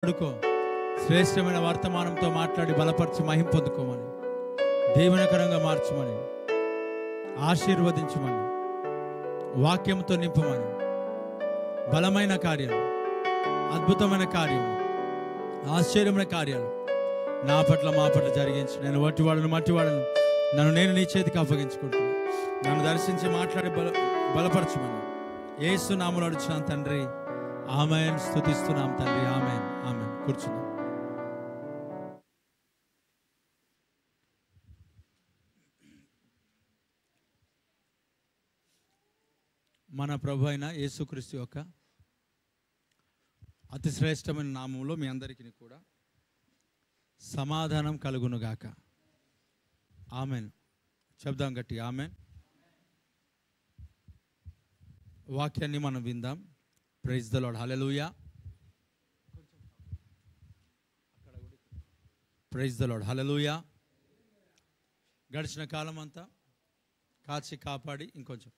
అడుకో శ్రేష్టమైన వర్తమానంతో మాట్లాడి బలపరిచి మహిమ పొందుకోమని, దీవెనకరంగా మార్చమని, ఆశీర్వదించమని, వాక్యంతో నింపమని, బలమైన కార్యాలు, అద్భుతమైన కార్యము, ఆశ్చర్యమైన కార్యాలు నా పట్ల మా పట్ల జరిగించు. నేను మట్టివాడను నన్ను నేను నీ చేతికి అప్పగించుకుంటున్నాను. నన్ను దర్శించి మాట్లాడి బలపరచమని యేసు నామములో అడుగుచున్నాను తండ్రి. ఆమేన్. స్తుతిస్తున్నాం తండ్రి. ఆమేన్. ఆమేన్. కూర్చున్నాం. మన ప్రభు అయిన యేసుక్రీస్తు యొక్క అతి శ్రేష్టమైన నామంలో మీ అందరికీ కూడా సమాధానం కలుగునుగాక. ఆమెన్. చెప్దాం గట్టిగా ఆమెన్. వాక్యాన్ని మనం విందాం. Praise the lord. Hallelujah. Praise the lord. Hallelujah. గడిచిన కాలం అంతా కాచి కాపాడి ఇంకొంచెం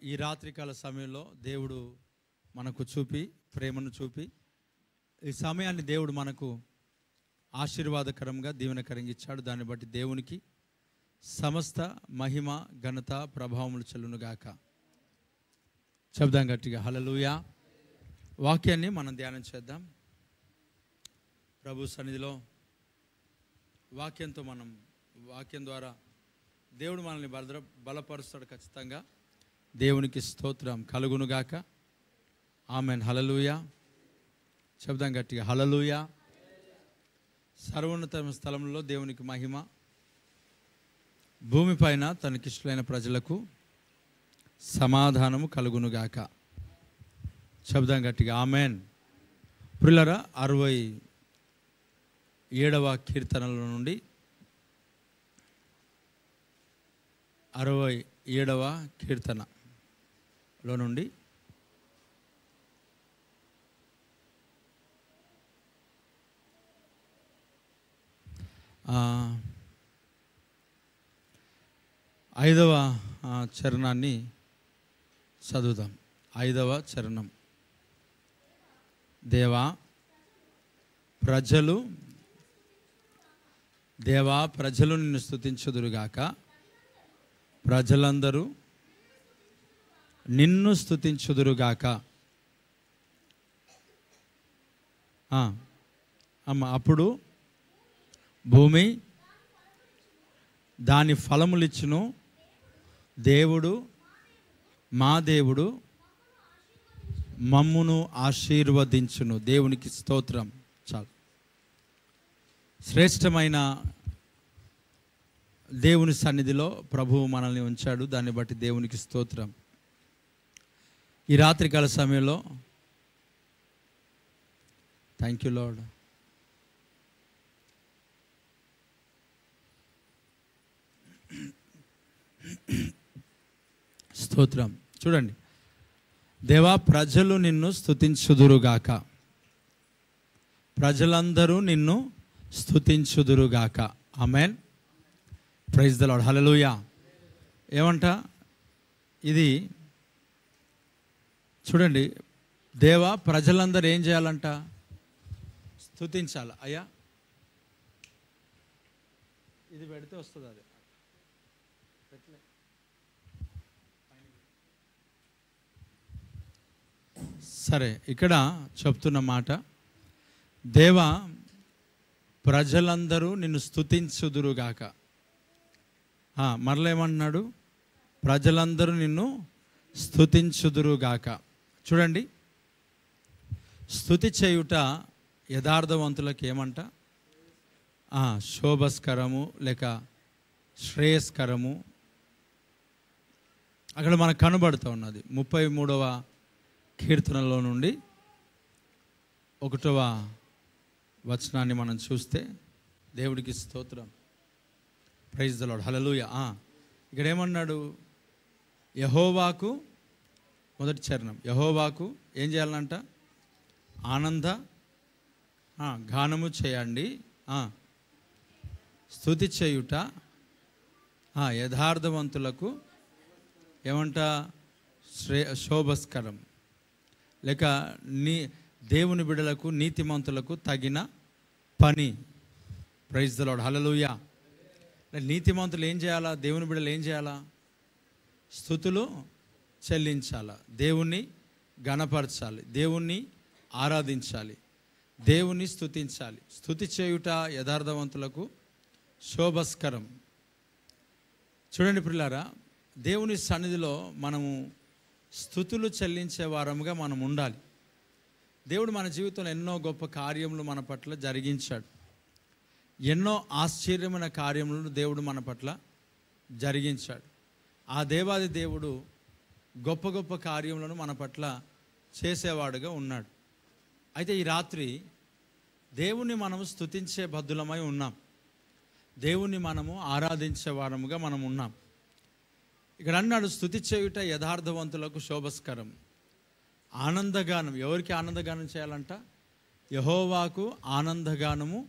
ఈ రాత్రికాల సమయంలో దేవుడు మనకు చూపి, ప్రేమను చూపి, ఈ సమయాన్ని దేవుడు మనకు ఆశీర్వాదకరంగా దీవెనకరంగా ఇచ్చాడు. దాన్ని బట్టి దేవునికి సమస్త మహిమ ఘనత ప్రభావములు చెల్లునుగాక. చెప్దాం గట్టిగా హల్లెలూయా. వాక్యాన్ని మనం ధ్యానం చేద్దాం. ప్రభు సన్నిధిలో వాక్యం ద్వారా దేవుడు మనల్ని బలపరుస్తాడు ఖచ్చితంగా. దేవునికి స్తోత్రం కలుగునుగాక. ఆమెన్. హల్లెలూయా. చెప్దాం గట్టిగా హల్లెలూయా. సర్వోన్నత స్థలంలో దేవునికి మహిమ, భూమిపైన తనకిష్టమైన ప్రజలకు సమాధానము కలుగునుగాక. చెప్దాం గట్టిగా ఆమెన్. ప్రియులారా, 67వ కీర్తనలో నుండి 67వ కీర్తనలో నుండి 5వ చరణాన్ని చదువుదాం. 5వ చరణం. దేవా ప్రజలు నిన్ను స్తుతించుదురుగాక, ప్రజలందరూ నిన్ను స్తుతించుదురుగాక. అప్పుడు భూమి దాని ఫలములిచ్చును, దేవుడు మా దేవుడు మమ్మును ఆశీర్వదించును. దేవునికి స్తోత్రం. చాలు. శ్రేష్టమైన దేవుని సన్నిధిలో ప్రభువు మనల్ని ఉంచాడు. దాన్ని బట్టి దేవునికి స్తోత్రం. ఈ రాత్రికాల సమయంలో థ్యాంక్ యూ లార్డ్. స్తోత్రం. చూడండి, దేవా ప్రజలు నిన్ను స్తుతించుదురుగాక, ప్రజలందరూ నిన్ను స్తుతించుదురుగాక. Amen. Praise the lord. Hallelujah. ఏమంట ఇది? చూడండి, దేవా ప్రజలందరూ ఏం చేయాలంట? స్తుతించాలి. అయ్యా ఇది పెడితే వస్తుంది. అది సరే. ఇక్కడ చెప్తున్న మాట, దేవా ప్రజలందరూ నిన్ను స్తుతించుదురుగాక. మరలేమన్నాడు? ప్రజలందరూ నిన్ను స్తుతించుదురుగాక. చూడండి, స్తుతి చేయుట యథార్థవంతులకు ఏమంట? శోభస్కరము లేక శ్రేయస్కరము. అక్కడ మనకు కనబడుతూ ఉన్నది. 33వ కీర్తనలో నుండి 1వ వచనాన్ని మనం చూస్తే, దేవుడికి స్తోత్రం. Praise the lord. హల్లెలూయా. ఇక్కడ ఏమన్నాడు? యెహోవాకు, మొదటి చరణం, యెహోవాకు ఏం చేయాలంట? ఆనంద గానము చేయండి, స్తుతి చేయుట యథార్థవంతులకు ఏమంట? శోభస్కరం లేక దేవుని బిడ్డలకు నీతిమంతులకు తగిన పని. ప్రైజ్ ద లార్డ్, హల్లెలూయా. నీతిమంతులు ఏం చేయాలా? దేవుని బిడ్డలు ఏం చేయాలా? స్తుతులు చెల్లించాలా, దేవుణ్ణి గణపరచాలి, దేవుణ్ణి ఆరాధించాలి, దేవుణ్ణి స్తుతించాలి. స్తుతి చేయుట యథార్థవంతులకు శోభస్కరం. చూడండి ప్రియులారా, దేవుని సన్నిధిలో మనము స్తుతులు చెల్లించే వారముగా మనం ఉండాలి. దేవుడు మన జీవితంలో ఎన్నో గొప్ప కార్యములు మన పట్ల జరిగించాడు. ఎన్నో ఆశ్చర్యమైన కార్యములను దేవుడు మన పట్ల జరిగించాడు. ఆ దేవాది దేవుడు గొప్ప గొప్ప కార్యములను మన పట్ల చేసేవాడుగా ఉన్నాడు. అయితే ఈ రాత్రి దేవుణ్ణి మనము స్తుతించే బద్దులమై ఉన్నాం. దేవుణ్ణి మనము ఆరాధించే వారముగా మనం ఉన్నాం. ఇక్కడ అన్నాడు, స్తుతి చేయుట యథార్థవంతులకు శోభస్కరం. ఆనందగానం. ఎవరికి ఆనందగానం చేయాలంట? యెహోవాకు ఆనందగానము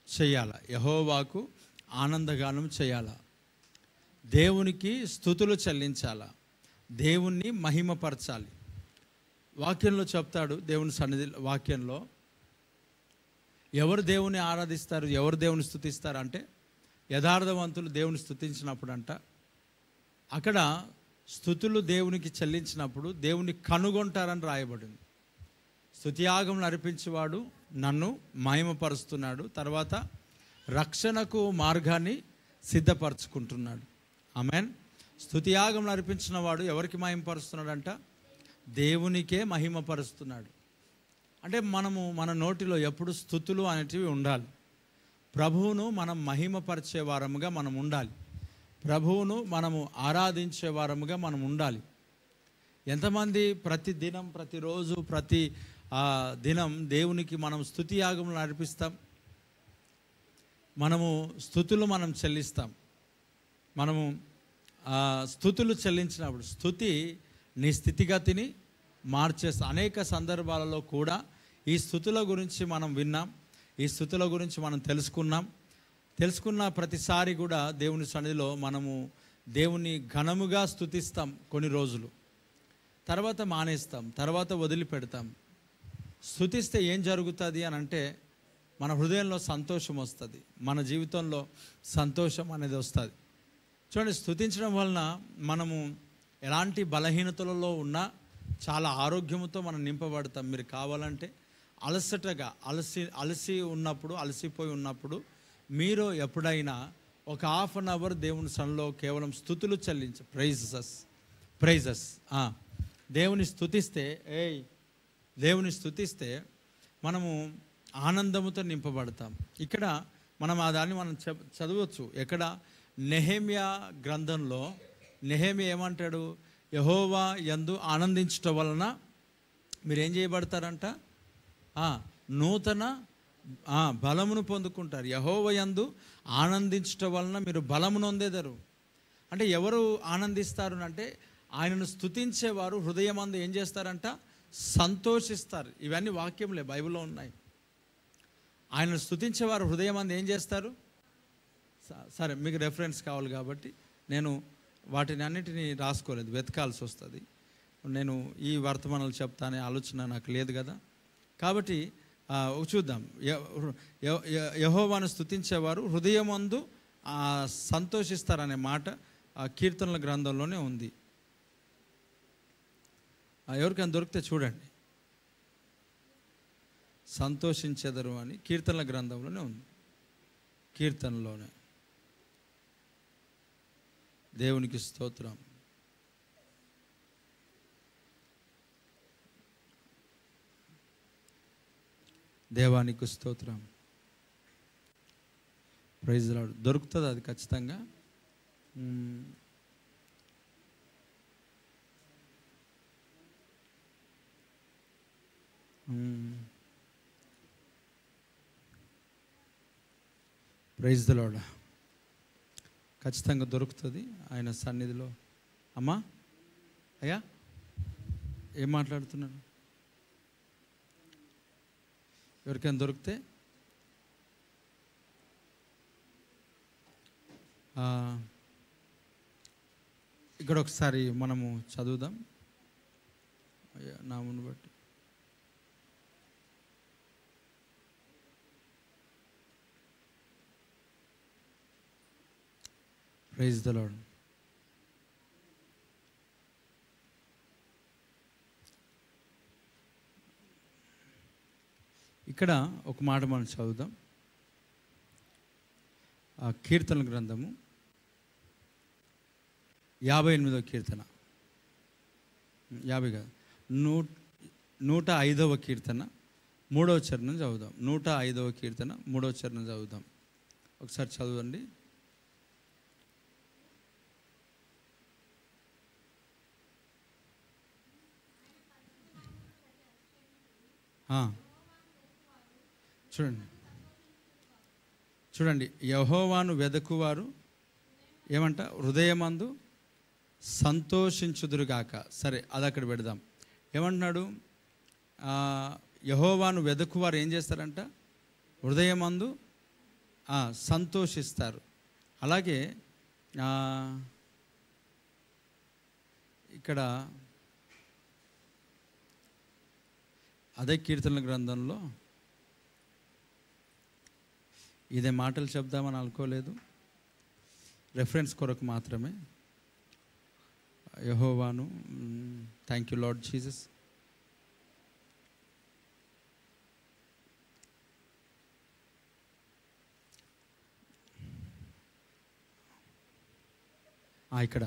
చేయాల. యెహోవాకు ఆనందగానం చేయాల. దేవునికి స్తుతులు చెల్లించాల. దేవుణ్ణి మహిమపరచాలి. వాక్యంలో చెప్తాడు, దేవుని సన్నిధి వాక్యంలో ఎవరు దేవుని ఆరాధిస్తారు, ఎవరు దేవుని స్తుతిస్తారు అంటే యథార్థవంతులు దేవుని స్తుతించినప్పుడు అంట, అక్కడ స్తుతులు దేవునికి చెల్లించినప్పుడు దేవుని కనుగొంటారని రాయబడింది. స్తుతియాగములు అర్పించేవాడు నన్ను మహిమపరుస్తున్నాడు, తర్వాత రక్షణకు మార్గాన్ని సిద్ధపరచుకుంటున్నాడు. ఆమేన్. స్తుతియాగములు అర్పించిన వాడు ఎవరికి మహిమపరుస్తున్నాడంట? దేవునికే మహిమపరుస్తున్నాడు. అంటే మనము మన నోటిలో ఎప్పుడు స్తుతులు అనేటివి ఉండాలి. ప్రభువును మనం మహిమపరిచే వారముగా మనం ఉండాలి. ప్రభువును మనము ఆరాధించే వారముగా మనం ఉండాలి. ఎంతమంది ప్రతి దినం, ప్రతిరోజు, ప్రతి దినం దేవునికి మనం స్తుతి యాగములను అర్పిస్తాం? మనము స్తుతులు మనం చెల్లిస్తాం. మనము స్తుతులు చెల్లించినప్పుడు స్తుతి నీ స్థితిగతిని మార్చేస్తాం. అనేక సందర్భాలలో కూడా ఈ స్తుతుల గురించి మనం విన్నాం, ఈ స్తుతుల గురించి మనం తెలుసుకున్న ప్రతిసారి కూడా దేవుని సన్నిధిలో మనము దేవుని ఘనముగా స్తుతిస్తాం కొన్ని రోజులు, తర్వాత మానేస్తాం, తర్వాత వదిలిపెడతాం. స్తుతిస్తే ఏం జరుగుతుంది అని అంటే మన హృదయంలో సంతోషం వస్తుంది, మన జీవితంలో సంతోషం అనేది వస్తుంది. చూడండి, స్తుతించడం వలన మనము ఎలాంటి బలహీనతలలో ఉన్నా చాలా ఆరోగ్యంతో మనం నింపబడతాం. మీరు కావాలంటే అలసటగా అలసి ఉన్నప్పుడు, అలసిపోయి ఉన్నప్పుడు మీరు ఎప్పుడైనా ఒక హాఫ్ అన్ అవర్ దేవుని సన్నిధిలో కేవలం స్తుతులు ప్రైజెస్ దేవుని స్తుతిస్తే మనము ఆనందముతో నింపబడతాం. ఇక్కడ మనం దాన్ని మనం చదవచ్చు. ఎక్కడ? నెహెమ్యా గ్రంథంలో నెహెమ్యా ఏమంటాడు? యెహోవా యందు ఆనందించటం వలన మీరు ఏం చేయబడతారంట? నూతన బలమును పొందుకుంటారు. యెహోవా యందు ఆనందించటం వలన మీరు బలమును పొందేదరు. అంటే ఎవరు ఆనందిస్తారు అంటే ఆయనను స్తుతించేవారు హృదయమందు ఏం చేస్తారంట? సంతోషిస్తారు. ఇవన్నీ వాక్యంలే, బైబిల్లో ఉన్నాయి. ఆయనను స్తుతించేవారు హృదయమందు ఏం చేస్తారు? సరే, మీకు రెఫరెన్స్ కావాలి కాబట్టి నేను వాటిని అన్నిటినీ రాసుకోలేదు, వెతకాల్సి వస్తుంది. నేను ఈ వర్తమానాలు చెప్తానే ఆలోచన నాకు లేదు కదా. కాబట్టి చూద్దాం. యెహోవాను స్తుతించేవారు హృదయమందు సంతోషిస్తారనే మాట కీర్తనల గ్రంథంలోనే ఉంది. ఎవరికైనా దొరికితే చూడండి. సంతోషించెదరు అని కీర్తనల గ్రంథంలోనే ఉంది. కీర్తనలోనే. దేవునికి స్తోత్రం. దేవానికి స్తోత్రం. Praise the Lord. దొరుకుతుంది అది ఖచ్చితంగా. Praise the Lord. ఖచ్చితంగా దొరుకుతుంది ఆయన సన్నిధిలో. అమ్మా, అయ్యా, ఏం మాట్లాడుతున్నారు? ఎవరికైనా దొరికితే ఇక్కడ ఒకసారి మనము చదువుదాం. నామును బట్టి ప్రైజ్ ద లార్డ్. ఇక్కడ ఒక మాట మనం చదువుదాం. ఆ కీర్తన గ్రంథము 58వ కీర్తన, 50 కాదు, 105వ కీర్తన 3వ చరణం చదువుదాం. 105వ కీర్తన 3వ చరణం చదువుదాం. ఒకసారి చదవండి. చూడండి, యెహోవాను వెదకువారు ఏమంట? హృదయమందు సంతోషించుదురుగాక. సరే, అది అక్కడ పెడదాం. ఏమంటున్నాడు? యెహోవాను వెదకువారు ఏం చేస్తారంట? హృదయమందు సంతోషిస్తారు. అలాగే ఇక్కడ అదే కీర్తనల గ్రంథంలో ఇదే మాటలు చెప్దామని అనుకోలేదు, రెఫరెన్స్ కొరకు మాత్రమే. యెహోవాను, థ్యాంక్ యూ లార్డ్ జీసస్. ఇక్కడ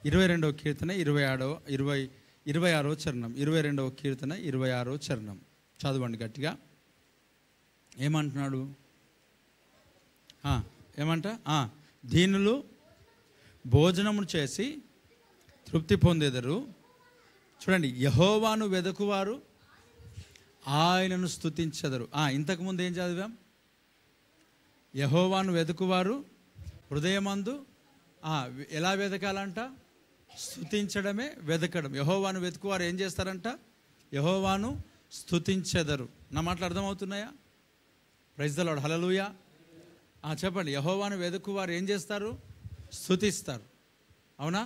22వ కీర్తన 26వ చరణం, 22వ కీర్తన 26వ చరణం చదవండి గట్టిగా. ఏమంటున్నాడు? ఏమంట? దీనులు భోజనము చేసి తృప్తి పొందేదరు. చూడండి, యెహోవాను వెదకువారు ఆయనను స్తుతించెదరు. ఇంతకుముందు ఏం చదివాం? యెహోవాను వెదకువారు హృదయమందు ఎలా వెదకాలంట? స్తుతించడమే వెదకడం. యెహోవాను వెతుకువారు ఏం చేస్తారంట? యెహోవాను స్తుతించెదరు. నా మాటలు అర్థమవుతున్నాయా? ప్రైజ్ ద లార్డ్, హల్లెలూయా. చెప్పండి, యెహోవాను వెతుకువారు ఏం చేస్తారు? స్తుతిస్తారు. అవునా?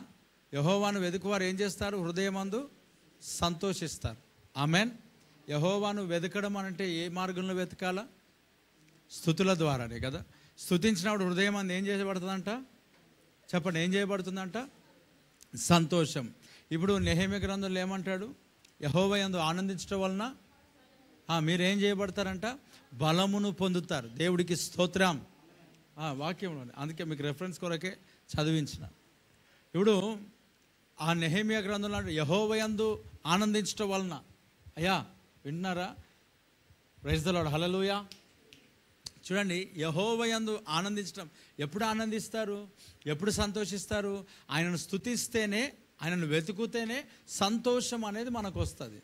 యెహోవాను వెతుకువారు ఏం చేస్తారు? హృదయమందు సంతోషిస్తారు. ఆమెన్. యెహోవాను వెతకడం అంటే ఏ మార్గంలో వెతకాలా? స్తుతుల ద్వారానే కదా. స్తుతించినప్పుడు హృదయం అందు ఏం చేయబడుతుందంట? చెప్పండి, ఏం చేయబడుతుందంట? సంతోషం. ఇప్పుడు నెహెమ్యా గ్రంథంలో ఏమంటాడు? యెహోవా యందు ఆనందించడం వలన మీరేం చేయబడతారంట? బలమును పొందుతారు. దేవుడికి స్తోత్రం. వాక్యంలో, అందుకే మీకు రెఫరెన్స్ కొరకే చదివించిన. ఇప్పుడు ఆ నెహెమ్యా గ్రంథంలో యెహోవా యందు ఆనందించడం వలన, అయ్యా వింటున్నారా? ప్రైజ్ ద లార్డ్, హల్లెలూయా. చూడండి, యెహోవా యందు ఆనందించడం. ఎప్పుడు ఆనందిస్తారు? ఎప్పుడు సంతోషిస్తారు? ఆయనను స్తుతిస్తేనే, ఆయనను వెతుకుతేనే సంతోషం అనేది మనకు వస్తుంది.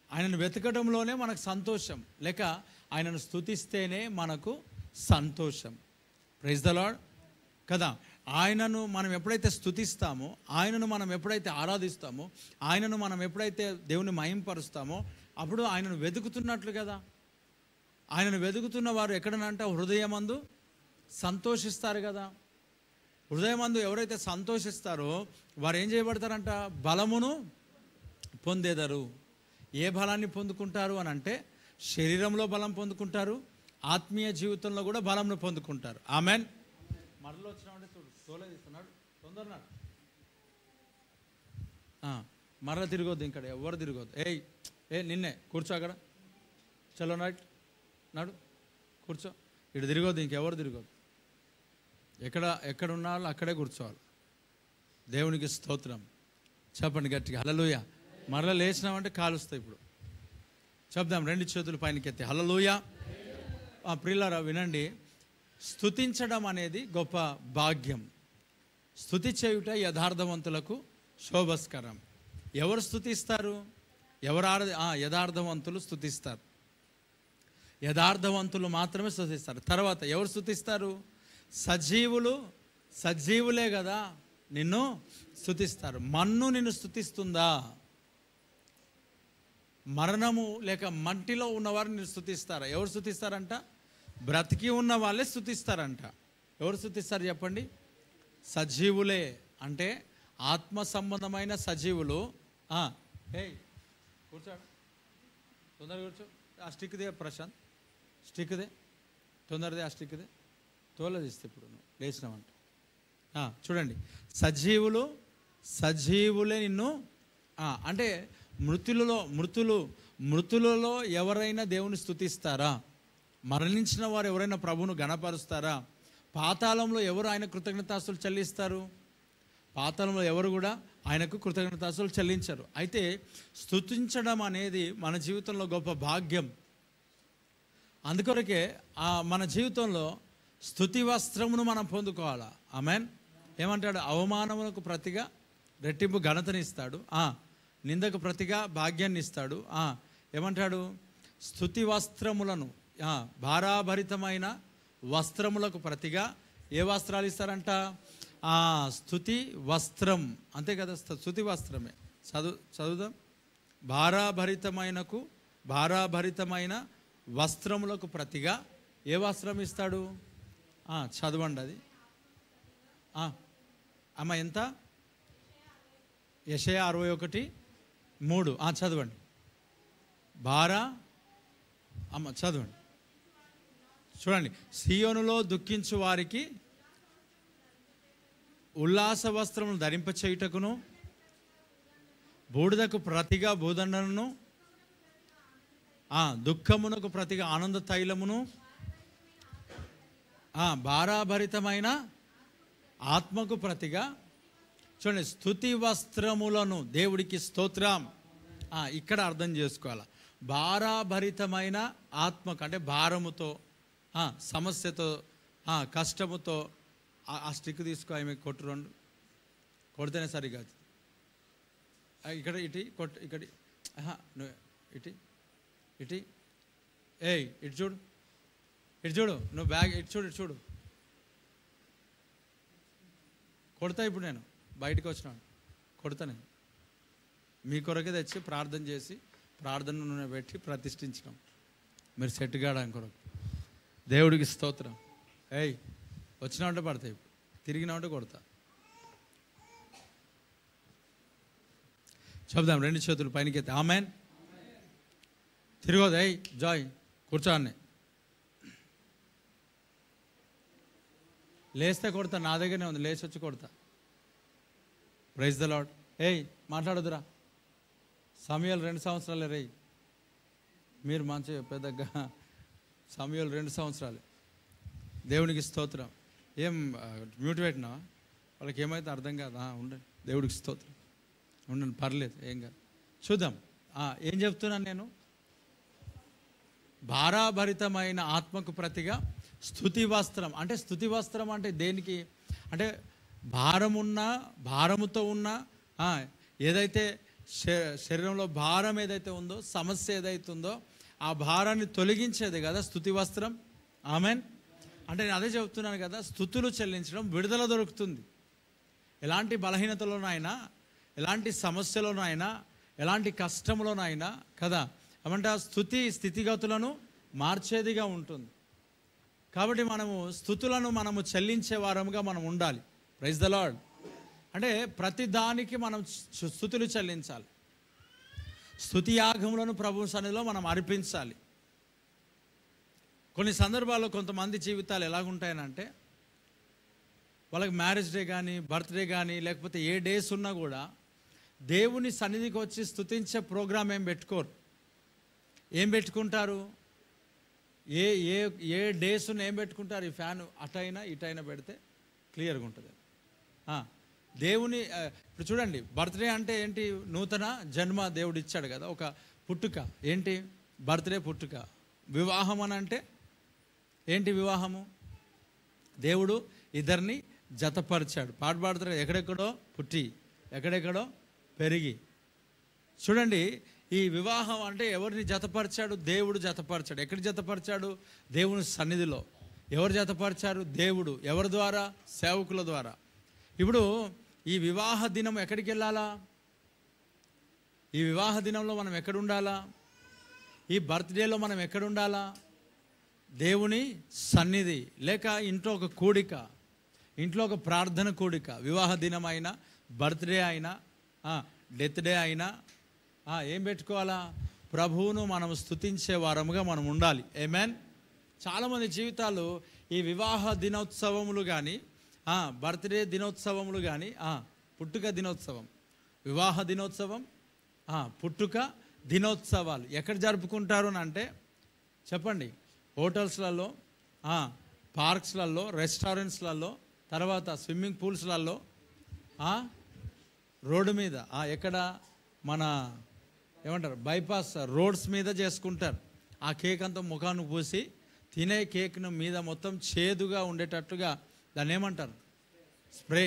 ఆయనను వెతకడంలోనే మనకు సంతోషం, లేక ఆయనను స్తుతిస్తేనే మనకు సంతోషం. ప్రైజ్ ద లార్డ్ కదా. ఆయనను మనం ఎప్పుడైతే స్తుతిస్తామో, ఆయనను మనం ఎప్పుడైతే ఆరాధిస్తామో, ఆయనను మనం ఎప్పుడైతే దేవుని మహింపరుస్తామో, అప్పుడు ఆయనను వెతుకుతున్నట్లు కదా. ఆయనను వెతుకుతున్న వారు ఎక్కడనంట? హృదయమందు సంతోషిస్తారు కదా. హృదయమందు ఎవరైతే సంతోషిస్తారో వారు ఏం చేయబడతారంట? బలమును పొందేదరు. ఏ బలాన్ని పొందుకుంటారు అని అంటే, శరీరంలో బలం పొందుకుంటారు, ఆత్మీయ జీవితంలో కూడా బలంను పొందుకుంటారు. ఆమెన్. మరలో వచ్చినామంటే చూడు, తోలేదిస్తున్నాడు, తొందరనాడు. మరల తిరగొద్దు, ఇక్కడ ఎవరు తిరగొద్దు. నిన్నే కూర్చో అక్కడ. చలో నాడు కూర్చో. ఇటు తిరగొద్దు, ఇంకెవరు తిరగొద్దు. ఎక్కడ ఉన్న వాళ్ళు అక్కడే కూర్చోవాలి. దేవునికి స్తోత్రం. చెప్పండి గట్టిగా, హల్లెలూయా. మరలా లేచినామంటే కాలుస్తాయి. ఇప్పుడు చెప్దాం, 2 చేతులు పైనకెత్తి హల్లెలూయా. ప్రియులారా వినండి, స్తుతించడం అనేది గొప్ప భాగ్యం. స్తుతి చేయుట యథార్థవంతులకు శోభస్కరం. ఎవరు స్తుతిస్తారు? యథార్థవంతులు స్తుతిస్తారు. యథార్థవంతులు మాత్రమే స్తుతిస్తారు. తర్వాత ఎవరు స్తుతిస్తారు? సజీవులే కదా నిన్ను స్తుతిస్తారు. మన్ను నిన్ను స్తుతిస్తుందా? మరణము లేక మట్టిలో ఉన్నవారు నిన్ను స్తుతిస్తారా? ఎవరు స్తుతిస్తారంట? బ్రతికి ఉన్న వాళ్ళే స్తుతిస్తారంట. ఎవరు స్తుతిస్తారు చెప్పండి? సజీవులే. అంటే ఆత్మ సంబంధమైన సజీవులు. కూర్చోడు, తొందరగా కూర్చో. ఆ స్టిక్దే ప్రశాంత్, స్టిక్దే తొందరదే, ఆ స్టిక్దే తోలదిస్తే ఇప్పుడు నువ్వు లేచినావంట. చూడండి, సజీవులే నిన్ను అంటే మృతులలో ఎవరైనా దేవుని స్తుతిస్తారా? మరణించిన వారు ఎవరైనా ప్రభువును గణపరుస్తారా? పాతాళంలో ఎవరు ఆయన కృతజ్ఞతాస్తులు చెల్లిస్తారు? పాతాళంలో ఎవరు కూడా ఆయనకు కృతజ్ఞతాస్తులు చెల్లించరు. అయితే స్తుతించడం అనేది మన జీవితంలో గొప్ప భాగ్యం. అందుకొరకే మన జీవితంలో స్తుతి వస్త్రమును మనం పొందుకోవాలా. ఆమెన్. ఏమంటాడు? అవమానములకు ప్రతిగా రెట్టింపు ఘనతనిస్తాడు, నిందకు ప్రతిగా భాగ్యాన్ని ఇస్తాడు. ఏమంటాడు? స్తుతి వస్త్రములను, భారాభరితమైన వస్త్రములకు ప్రతిగా ఏ వస్త్రాలు ఇస్తారంట? స్తుతి వస్త్రం. అంతే కదా, స్తుతి వస్త్రమే. చదువుదాం. భారాభరితమైన వస్త్రములకు ప్రతిగా ఏ వస్త్రం ఇస్తాడు? చదవండి అది. అమ్మ ఎంత? యెషయా 61:3. చదవండి. అమ్మ చదవండి. చూడండి, సియోనులో దుఃఖించు వారికి ఉల్లాస వస్త్రమును ధరింపచేయుటకును, బూడిదకు ప్రతిగా భూదండను, దుఃఖమునకు ప్రతిగా ఆనంద తైలమును, భారాభరితమైన ఆత్మకు ప్రతిగా, చూడండి, స్తుతి వస్త్రములను దేవుడికి స్తోత్రం. ఇక్కడ అర్థం చేసుకోవాలి. భారాభరితమైన ఆత్మకు అంటే భారముతో, సమస్యతో, కష్టముతో. ఆ స్టిక్ తీసుకో, ఆమె కొట్టు, 2 కొడితేనే సరిగా. ఇక్కడ ఇటు కొట్టు, ఇక్కడ ఇటు ఇటు చూడు, నువ్వు బ్యాగ్ ఇటు చూడు. కొడతా. ఇప్పుడు నేను బయటకు వచ్చినాను, కొడతా. నేను మీ కొరకే తెచ్చి ప్రార్థన చేసి ప్రార్థన నూనె పెట్టి ప్రతిష్ఠించినాం, మీరు సెట్ కావడానికి కొరకు. దేవుడికి స్తోత్రం. వచ్చినా ఉంటే పడతాయి, ఇప్పుడు తిరిగినా ఉంటే కొడతా. చెప్దాం, 2 చేతులు పైనకెత్తి ఆమెన్. తిరిగోదు. జాయ్ కూర్చోండి. లేస్తే కొడతా, నా దగ్గరనే ఉంది, లేచి వచ్చి కొడతా. Praise the lord. మాట్లాడదురా. సమయాలు 2 సంవత్సరాలే రేయ్. మీరు మంచి పెద్దగా సమయాలు 2 సంవత్సరాలే. దేవునికి స్తోత్రం. ఏం మ్యూట్ పెట్టినా వాళ్ళకి ఏమైతే అర్థం కాదు. ఉండండి, దేవుడికి స్తోత్రం. ఉండండి, పర్లేదు, ఏం కాదు. చూద్దాం ఏం చెప్తున్నాను నేను. భారాభరితమైన ఆత్మకు ప్రతిగా స్తుతి వస్త్రం. అంటే స్తుతి వస్త్రం అంటే దేనికి? అంటే భారముతో ఉన్న ఏదైతే శరీరంలో భారం ఏదైతే ఉందో, సమస్య ఏదైతే ఉందో, ఆ భారాన్ని తొలగించేది కదా స్తుతి వస్త్రం. ఆమెన్. అంటే నేను అదే చెప్తున్నాను కదా, స్తుతులు చెల్లించడం విడుదల దొరుకుతుంది. ఎలాంటి బలహీనతలోనైనా, ఎలాంటి సమస్యలోనైనా, ఎలాంటి కష్టంలోనైనా కదా. ఏమంటే ఆ స్తుతి స్థితిగతులను మార్చేదిగా ఉంటుంది. కాబట్టి మనము స్తుతులను చెల్లించే వారముగా మనం ఉండాలి. Praise the Lord. అంటే ప్రతి దానికి మనం స్తుతులు చెల్లించాలి. స్తుతి యాగములను ప్రభు సన్నిధిలో మనం అర్పించాలి. కొన్ని సందర్భాల్లో కొంతమంది జీవితాలు ఎలాగుంటాయనంటే, వాళ్ళకి మ్యారేజ్ డే కానీ, బర్త్డే కానీ, లేకపోతే ఏ డేస్ ఉన్నా కూడా దేవుని సన్నిధికి వచ్చి స్తుతించే ప్రోగ్రాం ఏం పెట్టుకోరు. ఏం పెట్టుకుంటారు? ఏ డేస్ ఉన్న ఏం పెట్టుకుంటారు? ఈ ఫ్యాన్ అటైనా ఇటైనా పెడితే క్లియర్గా ఉంటుంది. దేవుని ఇప్పుడు చూడండి, బర్త్డే అంటే ఏంటి? నూతన జన్మ దేవుడు ఇచ్చాడు కదా, ఒక పుట్టుక. ఏంటి బర్త్డే? పుట్టుక. వివాహం అని అంటే ఏంటి? వివాహము దేవుడు ఇద్దరిని జతపరిచాడు. పాట పాడుతారు, ఎక్కడెక్కడో పుట్టి ఎక్కడెక్కడో పెరిగి. చూడండి, ఈ వివాహం అంటే ఎవరిని జతపరిచాడు? దేవుడు జతపరిచాడు. ఎక్కడ జతపరిచాడు? దేవుని సన్నిధిలో. ఎవరు జతపరిచారు? దేవుడు. ఎవరి ద్వారా? సేవకుల ద్వారా. ఇప్పుడు ఈ వివాహ దినం ఎక్కడికి వెళ్ళాలా? ఈ వివాహ దినంలో మనం ఎక్కడ ఉండాలా? ఈ బర్త్డేలో మనం ఎక్కడ ఉండాలా? దేవుని సన్నిధి, లేక ఇంట్లో ఒక కూడిక, ఇంట్లో ఒక ప్రార్థన కూడిక. వివాహ దినం అయినా, బర్త్డే అయినా, డెత్ డే అయినా ఏం పెట్టుకోవాలా? ప్రభువును మనం స్తుతించే వారముగా మనం ఉండాలి. ఆమేన్. చాలామంది జీవితాలు ఈ వివాహ దినోత్సవములు కానీ, బర్త్డే దినోత్సవములు కానీ, పుట్టుక దినోత్సవం, వివాహ దినోత్సవం, పుట్టుక దినోత్సవాలు ఎక్కడ జరుపుకుంటారు అని అంటే చెప్పండి. హోటల్స్లలో, పార్క్స్లలో, రెస్టారెంట్స్లలో, తర్వాత స్విమ్మింగ్ పూల్స్లలో, రోడ్డు మీద, ఎక్కడ మన ఏమంటారు బైపాస్ రోడ్స్ మీద చేసుకుంటారు. ఆ కేక్ అంతా ముఖాన్ని పూసి తినే కేక్ను మీద మొత్తం చేదుగా ఉండేటట్టుగా దాన్ని ఏమంటారు స్ప్రే,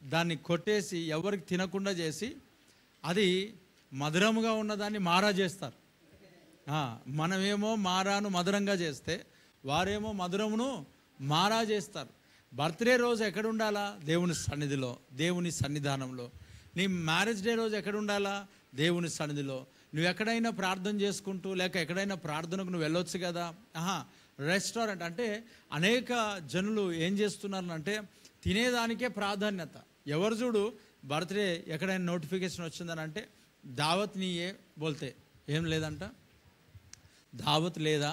దాన్ని కొట్టేసి ఎవరికి తినకుండా చేసి అది మధురముగా ఉన్నదాన్ని మారా చేస్తారు. మనమేమో మారాను మధురంగా చేస్తే వారేమో మధురమును మారా చేస్తారు. బర్త్డే రోజు ఎక్కడ ఉండాలా? దేవుని సన్నిధిలో, దేవుని సన్నిధానంలో. నీ మ్యారేజ్ డే రోజు ఎక్కడ ఉండాలా? దేవుని సన్నిధిలో. నువ్వు ఎక్కడైనా ప్రార్థన చేసుకుంటూ లేక ఎక్కడైనా ప్రార్థనకు నువ్వు వెళ్ళొచ్చు కదా. రెస్టారెంట్ అంటే అనేక జనులు ఏం చేస్తున్నారు అంటే తినేదానికే ప్రాధాన్యత. ఎవరు చూడు బర్త్డే ఎక్కడైనా నోటిఫికేషన్ వచ్చిందని అంటే దావత్ నీయే బోల్తే ఏం లేదంట, దావత్ లేదా,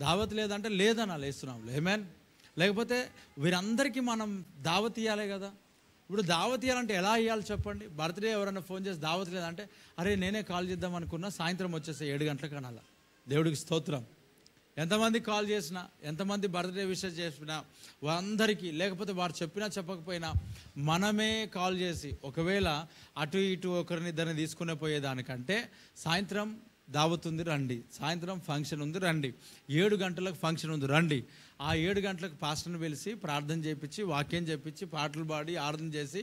దావత్ లేదంటే లేదని లేస్తున్నాం ఏమేన్. లేకపోతే వీరందరికీ మనం దావత్ ఇవ్వాలి కదా. ఇప్పుడు దావత్ ఇవ్వాలంటే ఎలా ఇవ్వాలి చెప్పండి? బర్త్డే ఎవరైనా ఫోన్ చేసి దావత్ లేదంటే అరే నేనే కాల్ చేద్దాం అనుకున్నా, సాయంత్రం వచ్చేస్తే 7 గంటలకు అనాల. దేవుడికి స్తోత్రం. ఎంతమంది కాల్ చేసినా, ఎంతమంది బర్త్డే విషెస్ చేసినా వారందరికీ, లేకపోతే వారు చెప్పినా చెప్పకపోయినా మనమే కాల్ చేసి ఒకవేళ అటు ఇటు ఒకరినిద్దరిని తీసుకునే పోయేదానికంటే సాయంత్రం దావత్ ఉంది రండి, సాయంత్రం ఫంక్షన్ ఉంది రండి, 7 గంటలకు ఫంక్షన్ ఉంది రండి. ఆ 7 గంటలకు పాస్టర్ని పిలిచి ప్రార్థన చేయించి వాక్యం చేయించి పాటలు పాడి ఆరాధన చేసి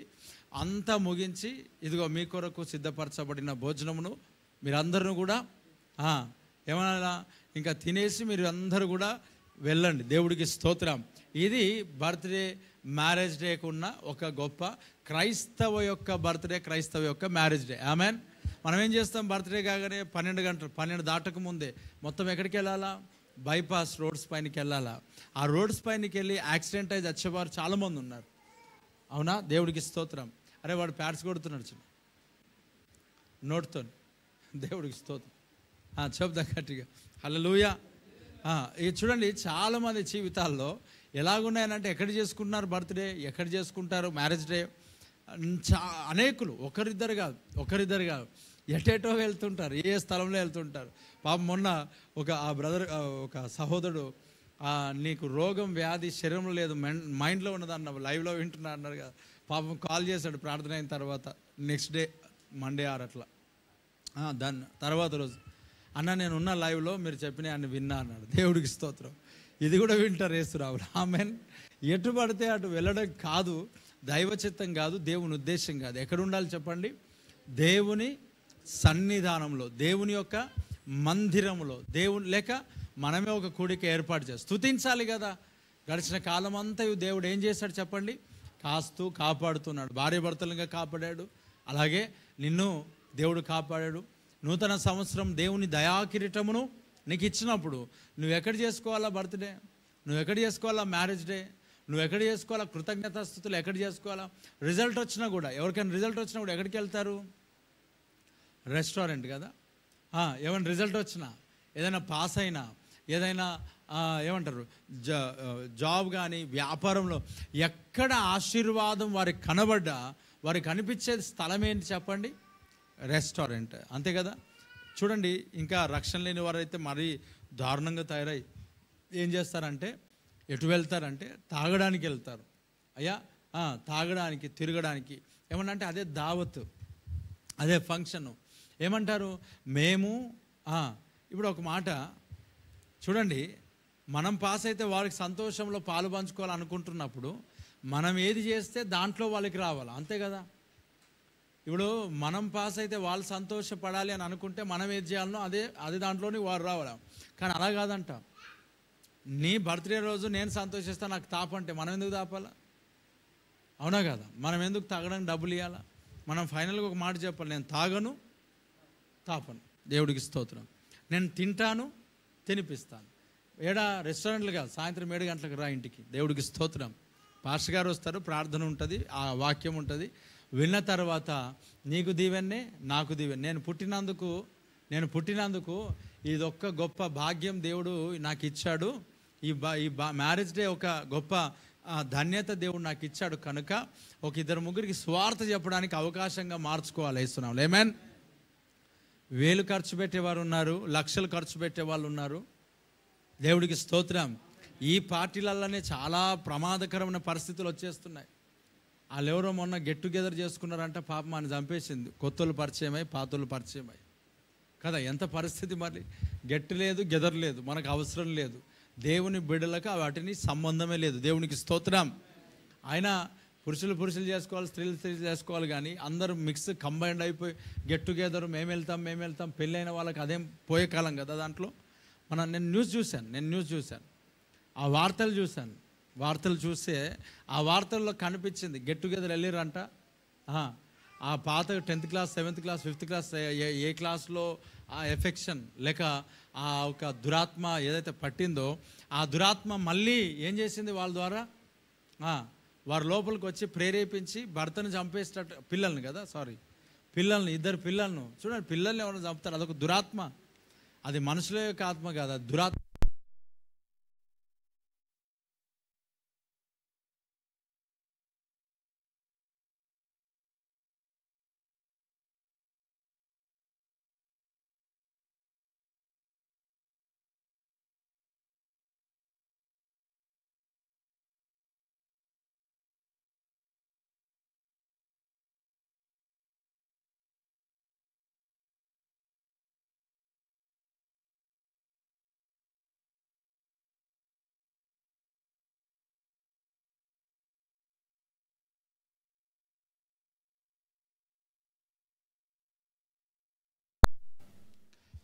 అంతా ముగించి ఇదిగో మీ కొరకు సిద్ధపరచబడిన భోజనమును మీరందరూ కూడా ఏమన్నా ఇంకా తినేసి మీరు అందరూ కూడా వెళ్ళండి. దేవుడికి స్తోత్రం. ఇది బర్త్డే మ్యారేజ్ డేకు ఉన్న ఒక గొప్ప క్రైస్తవ యొక్క బర్త్డే, క్రైస్తవ యొక్క మ్యారేజ్ డే. ఆమెన్. మనం ఏం చేస్తాం? బర్త్డే కాగానే 12 గంటలు, 12 దాటక ముందే మొత్తం ఎక్కడికి వెళ్ళాలా? బైపాస్ రోడ్స్ పైనకి వెళ్ళాలా. ఆ రోడ్స్ పైనకి వెళ్ళి యాక్సిడెంట్ అయి వచ్చేవారు చాలామంది ఉన్నారు. అవునా? దేవుడికి స్తోత్రం. అరే వాడు ప్యాడ్స్ కొడుతున్నాడు చిన్న నోట్తో. దేవుడికి స్తోత్రం. చెప్దాం గట్టిగా హల్లెలూయా. ఇది చూడండి, చాలామంది జీవితాల్లో ఎలాగున్నాయనంటే ఎక్కడ చేసుకుంటున్నారు బర్త్డే, ఎక్కడ చేసుకుంటారు మ్యారేజ్ డే. అనేకులు, ఒకరిద్దరు కాదు, ఎటేటో వెళ్తుంటారు, ఏ స్థలంలో వెళ్తుంటారు. పాపం మొన్న ఒక సహోదరుడు నీకు రోగం వ్యాధి శరీరంలో లేదు మైండ్లో ఉన్నదన్న లైవ్లో వింటున్నా అన్నారు కదా. పాపం కాల్ చేశాడు ప్రార్థన అయిన తర్వాత, నెక్స్ట్ డే మండే అట్లా. దాని తర్వాత రోజు అన్న నేను ఉన్న లైవ్లో మీరు చెప్పిన అన్ని విన్నా అన్నాడు. దేవుడికి స్తోత్రం. ఇది కూడా వింటారు యేసురావు. ఆమెన్. ఎటు పడితే అటు వెళ్ళడం కాదు, దైవ చిత్తం కాదు, దేవుని ఉద్దేశం కాదు. ఎక్కడ ఉండాలి చెప్పండి? దేవుని సన్నిధానంలో, దేవుని యొక్క మందిరంలో. దేవుని లేక మనమే ఒక కూడిక ఏర్పాటు చేసి స్తుతించాలి కదా. గడిచిన కాలం అంతా దేవుడు ఏం చేశాడు చెప్పండి? కాస్తూ కాపాడుతున్నాడు. భార్య భర్తలుగా కాపాడాడు, అలాగే నిన్ను దేవుడు కాపాడాడు. నూతన సంవత్సరం దేవుని దయాకిరీటమును నీకు ఇచ్చినప్పుడు నువ్వు ఎక్కడ చేసుకోవాలా బర్త్డే, నువ్వు ఎక్కడ చేసుకోవాలా మ్యారేజ్ డే, నువ్వు ఎక్కడ చేసుకోవాలా కృతజ్ఞతాస్తుతులు ఎక్కడ చేసుకోవాలా. రిజల్ట్ వచ్చినా కూడా, ఎవరికైనా రిజల్ట్ వచ్చినా కూడా ఎక్కడికి వెళ్తారు? రెస్టారెంట్ కదా. ఏమైనా రిజల్ట్ వచ్చినా, ఏదైనా పాస్ అయినా, ఏదైనా ఏమంటారు జాబ్ కానీ వ్యాపారంలో ఎక్కడ ఆశీర్వాదం వారికి కనబడ్డా వారికి కనిపించే స్థలం ఏంటి చెప్పండి? రెస్టారెంట్. అంతే కదా. చూడండి, ఇంకా రక్షణ లేని వారైతే మరీ దారుణంగా తయారై ఏం చేస్తారంటే ఎటు వెళ్తారంటే తాగడానికి వెళ్తారు. అయ్యా తాగడానికి, తిరగడానికి. ఏమన్నంటే అదే దావత్, అదే ఫంక్షను. ఏమంటారు? మేము ఇప్పుడు ఒక మాట చూడండి, మనం పాస్ అయితే వారికి సంతోషంలో పాలు పంచుకోవాలనుకుంటున్నప్పుడు మనం ఏది చేస్తే దాంట్లో వాళ్ళకి రావాలి. అంతే కదా. ఇప్పుడు మనం పాస్ అయితే వాళ్ళు సంతోషపడాలి అని అనుకుంటే మనం ఏది చేయాలనో అదే దాంట్లోని వారు రావాలి. కానీ అలా కాదంట. నీ బర్త్డే రోజు నేను సంతోషిస్తాను, నాకు తాపంటే మనం ఎందుకు తాపాలా? అవునా కదా. మనం ఎందుకు తాగడానికి డబ్బులు ఇవ్వాలా? మనం ఫైనల్గా ఒక మాట చెప్పాలి, నేను తాగను, తాపను. దేవుడికి స్తోత్రం. నేను తింటాను, తినిపిస్తాను. రెస్టారెంట్లు కాదు, సాయంత్రం 7 గంటలకు రా ఇంటికి. దేవుడికి స్తోత్రం. పాస్టర్ గారు వస్తారు, ప్రార్థన ఉంటుంది, ఆ వాక్యం ఉంటుంది. విన్న తర్వాత నీకు దీవెన్నే, నాకు దీవెన్. నేను పుట్టినందుకు ఇదొక్క గొప్ప భాగ్యం దేవుడు నాకు ఇచ్చాడు. ఈ మ్యారేజ్ డే ఒక గొప్ప ధన్యత దేవుడు నాకు ఇచ్చాడు కనుక ఒక ఇద్దరు ముగ్గురికి స్వార్థ చెప్పడానికి అవకాశంగా మార్చుకోవాలి వేస్తున్నాం. ఆమేన్. వేలు ఖర్చు పెట్టేవారు ఉన్నారు, లక్షలు ఖర్చు పెట్టే వాళ్ళు ఉన్నారు. దేవుడికి స్తోత్రం. ఈ పార్టీలలోనే చాలా ప్రమాదకరమైన పరిస్థితులు వచ్చేస్తున్నాయి. వాళ్ళు ఎవరో మొన్న గెట్ టుగెదర్ చేసుకున్నారంట, పాపం అని చంపేసింది. కొత్తలు పరిచయమై పాతలు పరిచయమై కదా, ఎంత పరిస్థితి. మరి గెట్ లేదు, గెదర్ లేదు, మనకు అవసరం లేదు. దేవుని బిడ్డలకు వాటిని సంబంధమే లేదు. దేవునికి స్తోత్రం. ఆయన పురుషులు చేసుకోవాలి, స్త్రీలు చేసుకోవాలి, కానీ అందరూ మిక్స్ కంబైండ్ అయిపోయి గెట్ టుగెదర్ మేము వెళ్తాం పెళ్ళైన వాళ్ళకి అదేం పోయే కాలం కదా. దాంట్లో నేను న్యూస్ చూశాను, ఆ వార్తలు చూస్తే ఆ వార్తల్లో కనిపించింది గెట్ టుగెదర్ వెళ్ళిరంట. ఆ పాత 10th class 7th class 5th class ఏ క్లాస్లో ఆ ఎఫెక్షన్ లేక ఆ ఒక దురాత్మ ఏదైతే పట్టిందో ఆ దురాత్మ మళ్ళీ ఏం చేసింది వాళ్ళ ద్వారా, వారి లోపలికి వచ్చి ప్రేరేపించి భర్తను చంపేసేటట్టు పిల్లల్ని ఇద్దరు పిల్లలను చూడండి. పిల్లల్ని ఎవరైనా చంపుతారు, అదొక దురాత్మ. అది మనుషుల యొక్క ఆత్మ కాదు, అది దురాత్మ.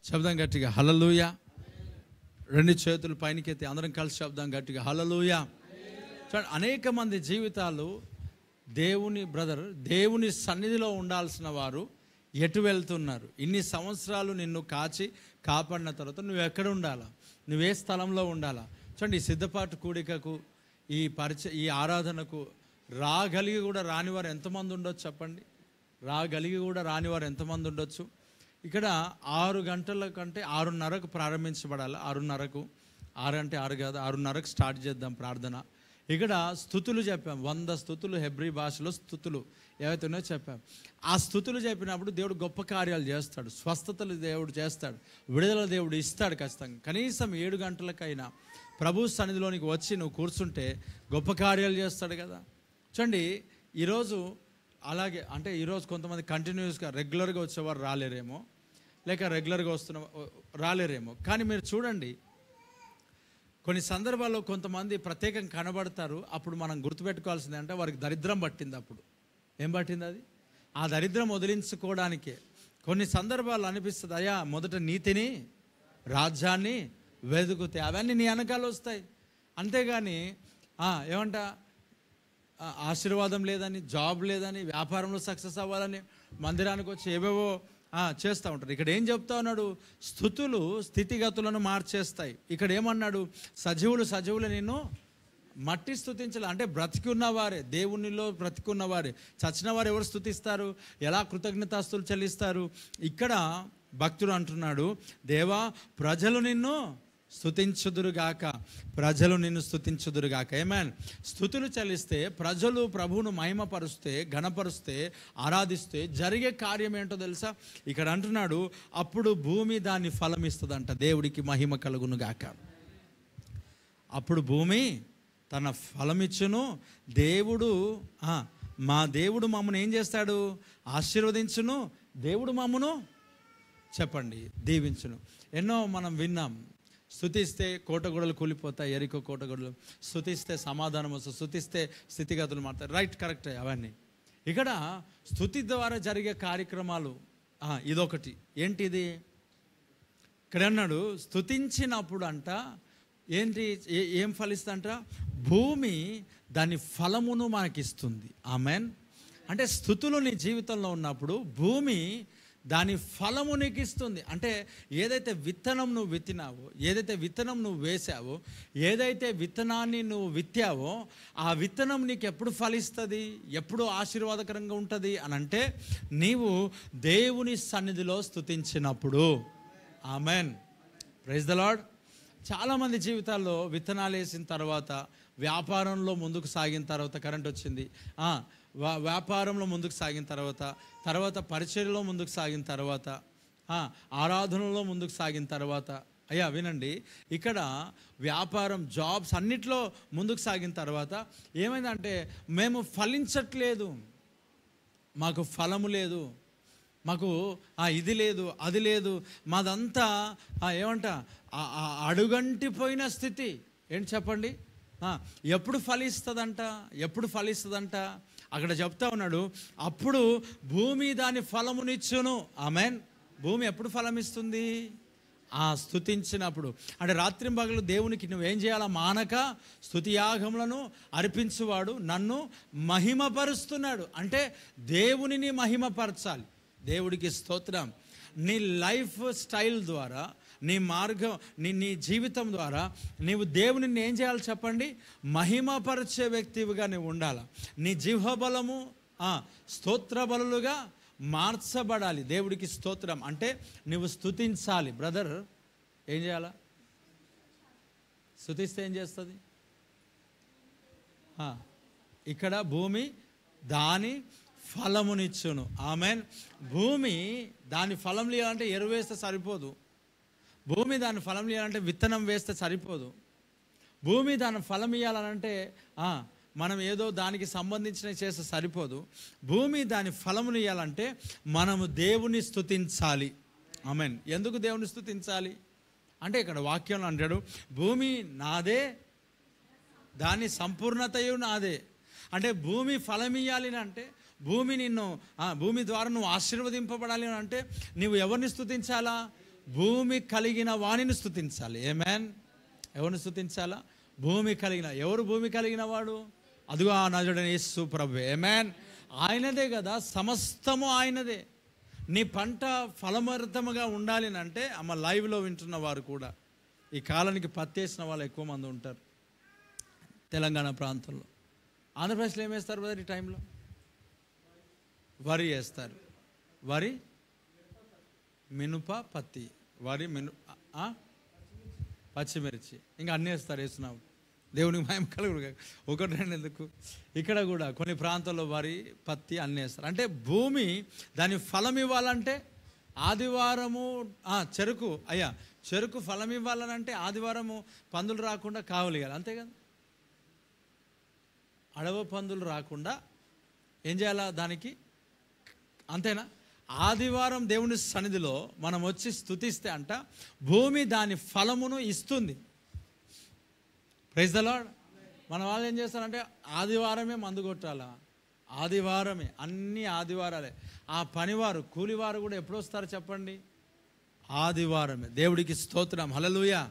శబ్దం గట్టిగా హల్లెలూయా. రెండు చేతులు పైనకెత్తి అందరం కలిసి శబ్దం గట్టిగా హల్లెలూయా. చూడండి, అనేక మంది జీవితాలు దేవుని సన్నిధిలో ఉండాల్సిన వారు ఎటు వెళ్తున్నారు? ఇన్ని సంవత్సరాలు నిన్ను కాపాడిన తర్వాత నువ్వు ఎక్కడ ఉండాలా, నువ్వే స్థలంలో ఉండాలా? చూడండి, ఈ సిద్ధపాటు కూడికకు, ఈ ఆరాధనకు రాగలిగి కూడా రానివారు ఎంతమంది ఉండొచ్చు చెప్పండి? రాగలిగి కూడా రానివారు ఎంతమంది ఉండొచ్చు? ఇక్కడ 6 గంటల కంటే 6:30కు ప్రారంభించబడాలి. 6:30కు 6 అంటే 6 కాదు, 6:30కు స్టార్ట్ చేద్దాం ప్రార్థన. ఇక్కడ స్తుతులు చెప్పాం, 100 స్తుతులు హెబ్రీ భాషలో స్తుతులు ఏవైతే ఉన్నాయో చెప్పాం. ఆ స్తుతులు చెప్పినప్పుడు దేవుడు గొప్ప కార్యాలు చేస్తాడు, స్వస్థతలు దేవుడు చేస్తాడు, విడుదల దేవుడు ఇస్తాడు ఖచ్చితంగా. కనీసం 7 గంటలకైనా ప్రభు సన్నిధిలోనికి వచ్చి నువ్వు కూర్చుంటే గొప్ప కార్యాలు చేస్తాడు కదా. చూడండి, ఈరోజు అలాగే అంటే ఈరోజు కొంతమంది కంటిన్యూస్గా రెగ్యులర్గా వచ్చేవారు రాలేరేమో, లేక రెగ్యులర్గా రాలేరేమో. కానీ మీరు చూడండి, కొన్ని సందర్భాల్లో కొంతమంది ప్రత్యేకంగా కనబడతారు. అప్పుడు మనం గుర్తుపెట్టుకోవాల్సింది అంటే వారికి దరిద్రం పట్టింది. అప్పుడు ఏం పట్టింది? అది ఆ దరిద్రం వదిలించుకోవడానికే. కొన్ని సందర్భాలు అనిపిస్తుంది, అయ్యా మొదట నీతిని రాజ్యాన్ని వెతుకుతే అవన్నీ నీ వెనకాల వస్తాయి. అంతేగాని ఏమంట ఆశీర్వాదం లేదని, జాబ్ లేదని, వ్యాపారంలో సక్సెస్ అవ్వాలని మందిరానికి వచ్చి ఏవేవో చేస్తూ ఉంటారు. ఇక్కడ ఏం చెప్తా ఉన్నాడు? స్తుతులు స్థితిగతులను మార్చేస్తాయి. ఇక్కడ ఏమన్నాడు? సజీవులు నిన్ను మట్టి స్తుతించాలి. అంటే బ్రతికి ఉన్నవారే, దేవునిలో బ్రతికి ఉన్నవారే. చచ్చిన వారు ఎవరు స్తుతిస్తారు? ఎలా కృతజ్ఞతాస్తులు చెల్లిస్తారు? ఇక్కడ భక్తుడు అంటున్నాడు, దేవా ప్రజలు నిన్ను స్తుతించుదురుగాక, ఆమేన్. స్తుతులు చెల్లిస్తే, ప్రజలు ప్రభువును మహిమపరుస్తే, ఘనపరుస్తే, ఆరాధిస్తే జరిగే కార్యం ఏంటో తెలుసా? ఇక్కడ అంటున్నాడు, అప్పుడు భూమి దాన్ని ఫలం ఇస్తుందంట. దేవుడికి మహిమ కలుగును గాక. అప్పుడు భూమి తన ఫలమిచ్చును. మా దేవుడు మమ్మను ఏం చేస్తాడు? ఆశీర్వదించును. దేవుడు మమ్మను చెప్పండి దీవించును. ఎన్నో మనం విన్నాం, స్తుతిస్తే కోటగొడలు కూలిపోతాయి, ఎరికో కోటగొడలు. స్తుతిస్తే సమాధానం వస్తుంది, స్తుతిస్తే స్థితిగతులు మారుతాయి. రైట్, కరెక్టే అవన్నీ. ఇక్కడ స్తుతి ద్వారా జరిగే కార్యక్రమాలు ఇదొకటి. ఏంటిది? ఇక్కడ అన్నాడు, స్తుతించినప్పుడు అంట ఏంటి, ఏం ఫలిస్తుందంట? భూమి దాని ఫలమును మనకిస్తుంది. ఆమేన్. అంటే స్తుతులు నీ జీవితంలో ఉన్నప్పుడు భూమి దాని ఫలము నీకు ఇస్తుంది. అంటే ఏదైతే విత్తనం నువ్వు విత్తినావో, ఏదైతే విత్తనం నువ్వు వేసావో, ఏదైతే విత్తనాన్ని నువ్వు విత్తావో, ఆ విత్తనం నీకు ఎప్పుడు ఫలిస్తుంది, ఎప్పుడు ఆశీర్వాదకరంగా ఉంటుంది అని అంటే నీవు దేవుని సన్నిధిలో స్తుతించినప్పుడు. ఆమెన్. Praise the Lord. చాలామంది జీవితాల్లో విత్తనాలు వేసిన తర్వాత, వ్యాపారంలో ముందుకు సాగిన తర్వాత, కరెంట్ వచ్చింది, వ్యాపారంలో ముందుకు సాగిన తర్వాత పరిచర్యలో ముందుకు సాగిన తర్వాత, ఆరాధనలో ముందుకు సాగిన తర్వాత, అయ్యా వినండి, ఇక్కడ వ్యాపారం, జాబ్స్ అన్నిట్లో ముందుకు సాగిన తర్వాత ఏమైందంటే, మేము ఫలించట్లేదు, మాకు ఫలము లేదు, మాకు ఇది లేదు, అది లేదు, మాదంతా ఏమంట అడుగంటిపోయిన స్థితి. ఏంటి చెప్పండి? ఎప్పుడు ఫలిస్తుందంట? అక్కడ చెప్తా ఉన్నాడు, అప్పుడు భూమి దాని ఫలమునిచ్చును. ఆమేన్. భూమి ఎప్పుడు ఫలం ఇస్తుంది? స్తుతించినప్పుడు. అంటే రాత్రింబగలు దేవునికి నువ్వేం చేయాలా? మానక స్తుతియాగములను అర్పించువాడు నన్ను మహిమపరుస్తున్నాడు. అంటే దేవునిని మహిమపరచాలి. దేవుడికి స్తోత్రం. నీ లైఫ్ స్టైల్ ద్వారా, నీ మార్గం, నీ జీవితం ద్వారా నీవు దేవునిని ఏం చేయాలి చెప్పండి? మహిమపరిచే వ్యక్తివిగా నువ్వు ఉండాలి. నీ జిహ్వబలము స్తోత్ర బలులుగా మార్చబడాలి. దేవుడికి స్తోత్రం. అంటే నువ్వు స్తుతించాలి. బ్రదర్ ఏం చేయాలా? స్తుతిస్తే ఏం చేస్తుంది? ఇక్కడ భూమి దాని ఫలమునిచ్చును. ఆమెన్. భూమి దాని ఫలం ఇవ్వాలంటే ఎరువు వేస్తే సరిపోదు. భూమి దాని ఫలం ఇవ్వాలంటే విత్తనం వేస్తే సరిపోదు. భూమి దాని ఫలం ఇవ్వాలనంటే మనం ఏదో దానికి సంబంధించినవి చేస్తే సరిపోదు. భూమి దాని ఫలమును ఇవ్వాలంటే మనము దేవుని స్తుతించాలి. ఆమేన్. ఎందుకు దేవుని స్తుతించాలి అంటే, ఇక్కడ వాక్యంలో అంటాడు, భూమి నాదే, దాని సంపూర్ణతయు నాదే. అంటే భూమి ఫలం ఇవ్వాలి అంటే, భూమి ద్వారా నువ్వు ఆశీర్వదింపబడాలి అంటే నువ్వు ఎవరిని స్తుతించాలా? భూమి కలిగిన వాణిని స్తుతించాలి. ఆమేన్. ఎవరిని స్తుతించాలా? భూమి కలిగిన. ఎవరు భూమి కలిగిన వాడు? అదిగో ఆ నజరుడైన యేసు ప్రభువే. ఆమేన్. ఆయనదే కదా, సమస్తము ఆయనదే. నీ పంట ఫలభరితముగా ఉండాలి అంటే, లైవ్లో వింటున్న వారు కూడా, ఈ కాలానికి పత్తేసిన వాళ్ళు ఎక్కువ మంది ఉంటారు తెలంగాణ ప్రాంతంలో. ఆంధ్రప్రదేశ్లో ఏం వేస్తారు బ్రదర్ ఈ టైంలో? వరి వేస్తారు. వరి, మినుప, పత్తి. వరి, పచ్చిమిర్చి, ఇంకా అన్నీ వేస్తారు. వేస్తున్నావు దేవునికి మహిమ కలుగును. ఒకటి రెండు ఎందుకు, ఇక్కడ కూడా కొన్ని ప్రాంతాల్లో వరి, పత్తి అన్నీ వేస్తారు. అంటే భూమి దాని ఫలం ఇవ్వాలంటే ఆదివారము చెరుకు ఫలం ఇవ్వాలనంటే ఆదివారము పందులు రాకుండా కావలి కదా, అంతే కదా. అడవ పందులు రాకుండా ఏం చేయాలా దానికి? అంతేనా? ఆదివారం దేవుని సన్నిధిలో మనం వచ్చి స్తుతిస్తే అంట భూమి దాని ఫలమును ఇస్తుంది. Praise the Lord. మన వాళ్ళు ఏం చేస్తారంటే ఆదివారమే మందు కొట్టాలా, ఆదివారమే, అన్ని ఆదివారాలే. ఆ పనివారు, కూలివారు కూడా ఎప్పుడు వస్తారు చెప్పండి? ఆదివారమే. దేవుడికి స్తోత్రం. హల్లెలూయా.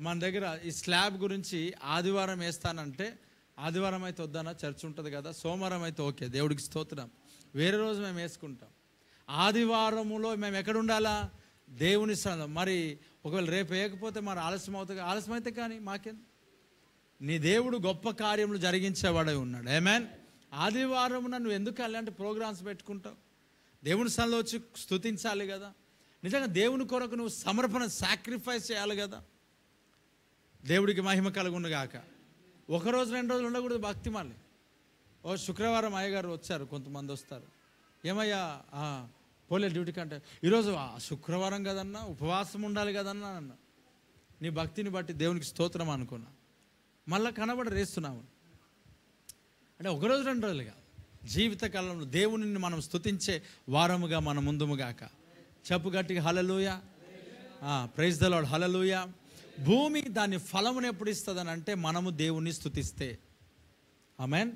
మన దగ్గర ఈ స్లాబ్ గురించి ఆదివారం వేస్తానంటే, ఆదివారం అయితే వద్దనా, చర్చ్ ఉంటుంది కదా, సోమవారం అయితే ఓకే, దేవుడికి స్తోత్రం, వేరే రోజు మేము వేసుకుంటాం. ఆదివారములో మేము ఎక్కడ ఉండాలా? దేవుని స్థలంలో. మరి ఒకవేళ రేపు వేయకపోతే మరి ఆలస్యం అయితే కానీ మాకేం? నీ దేవుడు గొప్ప కార్యములు జరిగించేవాడై ఉన్నాడు. ఆమేన్. ఆదివారం నువ్వు ఎందుకు అలాంటి ప్రోగ్రామ్స్ పెట్టుకుంటావు? దేవుని స్థలంలో వచ్చి స్తుతించాలి కదా. నిజంగా దేవుని కొరకు నువ్వు సమర్పణ, సాక్రిఫైస్ చేయాలి కదా. దేవుడికి మహిమ కలుగును గాక. ఒకరోజు 2 రోజులు ఉండకూడదు భక్తి. మళ్ళీ శుక్రవారం అయ్యగారు వచ్చారు, కొంతమంది వస్తారు, ఏమయ్యా పోలే డ్యూటీకి అంటే, ఈరోజు శుక్రవారం కదన్నా, ఉపవాసం ఉండాలి కదన్నా అన్న. నీ భక్తిని బట్టి దేవునికి స్తోత్రం అనుకున్నా. మళ్ళీ కనబడి రేస్తున్నాము అంటే ఒకరోజు 2 రోజులుగా జీవితకాలంలో దేవునిని మనం స్తుతించే వారముగా మనం ముందుముగాక. చెప్పు గట్టిగా hallelujah. Praise the lord. Hallelujah. భూమి దాని ఫలమును ఎప్పుడు ఇస్తుందని అంటే మనము దేవుణ్ణి స్తుతిస్తే. ఆమేన్.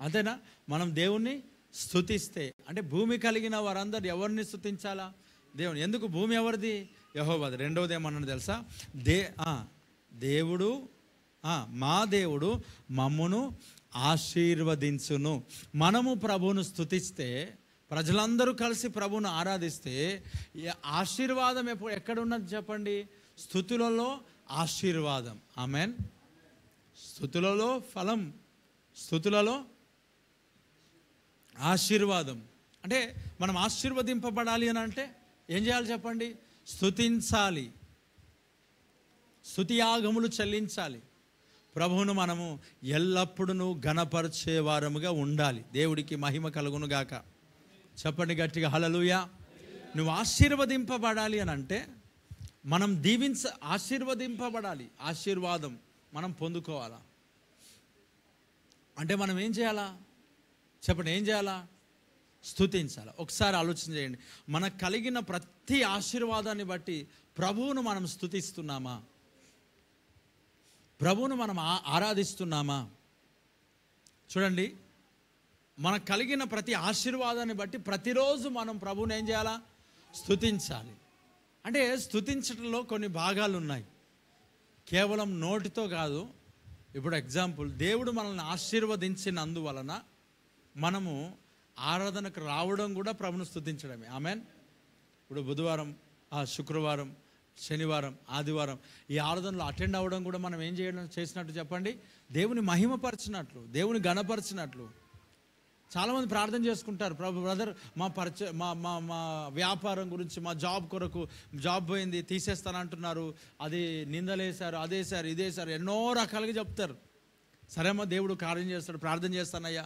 అంతేనా? మనం దేవుణ్ణి స్తుతిస్తే అంటే భూమి కలిగిన వారందరూ ఎవరిని స్తుతించాలా? దేవుని. ఎందుకు? భూమి ఎవరిది? యెహోవాది. రెండవది ఏమన్నా తెలుసా? దేవుడు, మా దేవుడు మమ్మును ఆశీర్వదించును. మనము ప్రభువును స్తుతిస్తే, ప్రజలందరూ కలిసి ప్రభువును ఆరాధిస్తే ఆశీర్వాదం ఎక్కడ ఉన్నది చెప్పండి? స్తుతులలో ఆశీర్వాదం. ఆమేన్. స్తుతులలో ఫలం, స్తుతులలో ఆశీర్వాదం. అంటే మనం ఆశీర్వదింపబడాలి అని అంటే ఏం చేయాలి చెప్పండి? స్తుతించాలి. స్తుతియాగములు చెల్లించాలి. ప్రభువును మనము ఎల్లప్పుడూ ఘనపరిచే వారముగా ఉండాలి. దేవుడికి మహిమ కలుగును గాక. చెప్పండి గట్టిగా హల్లెలూయా. నువ్వు ఆశీర్వదింపబడాలి అని అంటే మనం ఆశీర్వదింపబడాలి. ఆశీర్వాదం మనం పొందుకోవాలా అంటే మనం ఏం చేయాలా చెప్పండి, ఏం చేయాలా? స్తుతించాలి. ఒకసారి ఆలోచన చేయండి. మనకు కలిగిన ప్రతి ఆశీర్వాదాన్ని బట్టి ప్రభువును మనం స్తుతిస్తున్నామా? ప్రభువును మనం ఆరాధిస్తున్నామా? చూడండి, మనకు కలిగిన ప్రతి ఆశీర్వాదాన్ని బట్టి ప్రతిరోజు మనం ప్రభువుని ఏం చేయాలా? స్తుతించాలి. అంటే స్తుతించడంలో కొన్ని భాగాలు ఉన్నాయి. కేవలం నోటితో కాదు. ఇప్పుడు ఎగ్జాంపుల్, దేవుడు మనల్ని ఆశీర్వదించినందువలన మనము ఆరాధనకు రావడం కూడా ప్రభువును స్తుతించడమే. ఆమెన్. ఇప్పుడు బుధవారం, శుక్రవారం, శనివారం, ఆదివారం ఈ ఆరాధనలో అటెండ్ అవ్వడం కూడా మనం ఏం చేసినట్టు చెప్పండి? దేవుని మహిమపరిచినట్లు, దేవుని గణపరిచినట్లు. చాలామంది ప్రార్థన చేసుకుంటారు, బ్రదర్ మా వ్యాపారం గురించి, మా జాబ్ కొరకు, జాబ్ పోయింది తీసేస్తానంటున్నారు, అది నిందలేశారు, అదేశారు, ఇదేశారు, ఎన్నో రకాలుగా చెప్తారు. సరేమ్మా, దేవుడు కార్యం చేస్తాడు, ప్రార్థన చేస్తానయ్యా.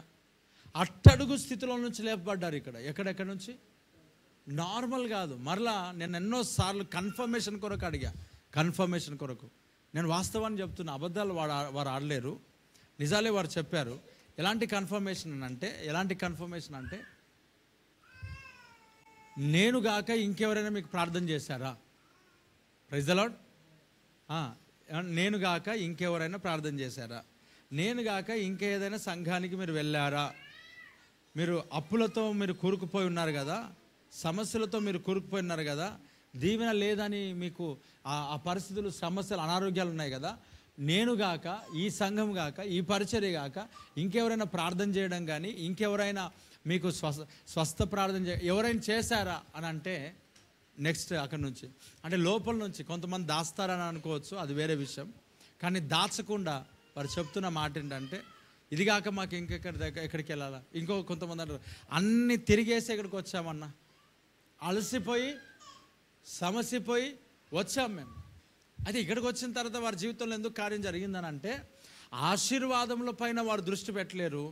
అట్టడుగు స్థితిలో నుంచి లేపబడ్డారు. ఎక్కడెక్కడి నుంచి? నార్మల్ కాదు. మరలా నేను ఎన్నోసార్లు కన్ఫర్మేషన్ కొరకు అడిగా. కన్ఫర్మేషన్ కొరకు నేను వాస్తవాన్ని చెప్తున్నా. అబద్ధాలు వారు ఆడలేరు, నిజాలే వారు చెప్పారు. ఎలాంటి కన్ఫర్మేషన్ అంటే నేను గాక ఇంకెవరైనా మీకు ప్రార్థన చేశారా? Praise the Lord. నేను గాక ఇంకెవరైనా ప్రార్థన చేశారా? నేను గాక ఇంకేదైనా సంఘానికి మీరు వెళ్ళారా? మీరు అప్పులతో మీరు కూరుకుపోయి ఉన్నారు కదా, సమస్యలతో మీరు కూరుకుపోయి ఉన్నారు కదా, దీవెన లేదని మీకు ఆ పరిస్థితులు, సమస్యలు, అనారోగ్యాలు ఉన్నాయి కదా, నేను గాక, ఈ సంఘం గాక, ఈ పరిచర్య గాక ఇంకెవరైనా ప్రార్థన చేయడం కానీ, ఇంకెవరైనా మీకు స్వస్థ ప్రార్థన ఎవరైనా చేశారా అని అంటే నెక్స్ట్ అక్కడి నుంచి అంటే లోపల నుంచి కొంతమంది దాస్తారని అనుకోవచ్చు, అది వేరే విషయం. కానీ దాచకుండా వారు చెప్తున్న మాట ఏంటంటే, ఇది కాక మాకు ఎక్కడికి వెళ్ళాలా? కొంతమంది అంటారు, అన్నీ తిరిగేసి ఇక్కడికి వచ్చామన్నా, అలసిపోయి సమసిపోయి వచ్చాం మేము. అయితే ఇక్కడికి వచ్చిన తర్వాత వారి జీవితంలో ఎందుకు కార్యం జరిగిందని అంటే, ఆశీర్వాదముల పైన వారు దృష్టి పెట్టలేరు,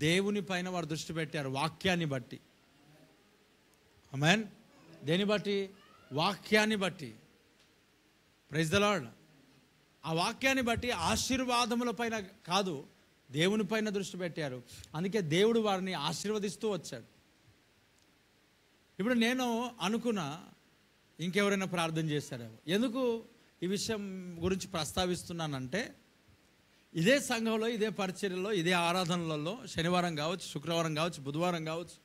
దేవుని పైన వారు దృష్టి పెట్టారు. వాక్యాన్ని బట్టి. ఆమేన్. దేని బట్టి? వాక్యాన్ని బట్టి. Praise the Lord. ఆ వాక్యాన్ని బట్టి ఆశీర్వాదముల పైన కాదు, దేవుని పైన దృష్టి పెట్టారు. అందుకే దేవుడు వారిని ఆశీర్వదిస్తూ వచ్చాడు. ఇప్పుడు నేను అనుకున్నా ఇంకెవరైనా ప్రార్థన చేశారేమో. ఎందుకు ఈ విషయం గురించి ప్రస్తావిస్తున్నానంటే, ఇదే సంఘంలో, ఇదే పరిచర్యలో, ఇదే ఆరాధనలలో శనివారం కావచ్చు, శుక్రవారం కావచ్చు, బుధవారం కావచ్చు,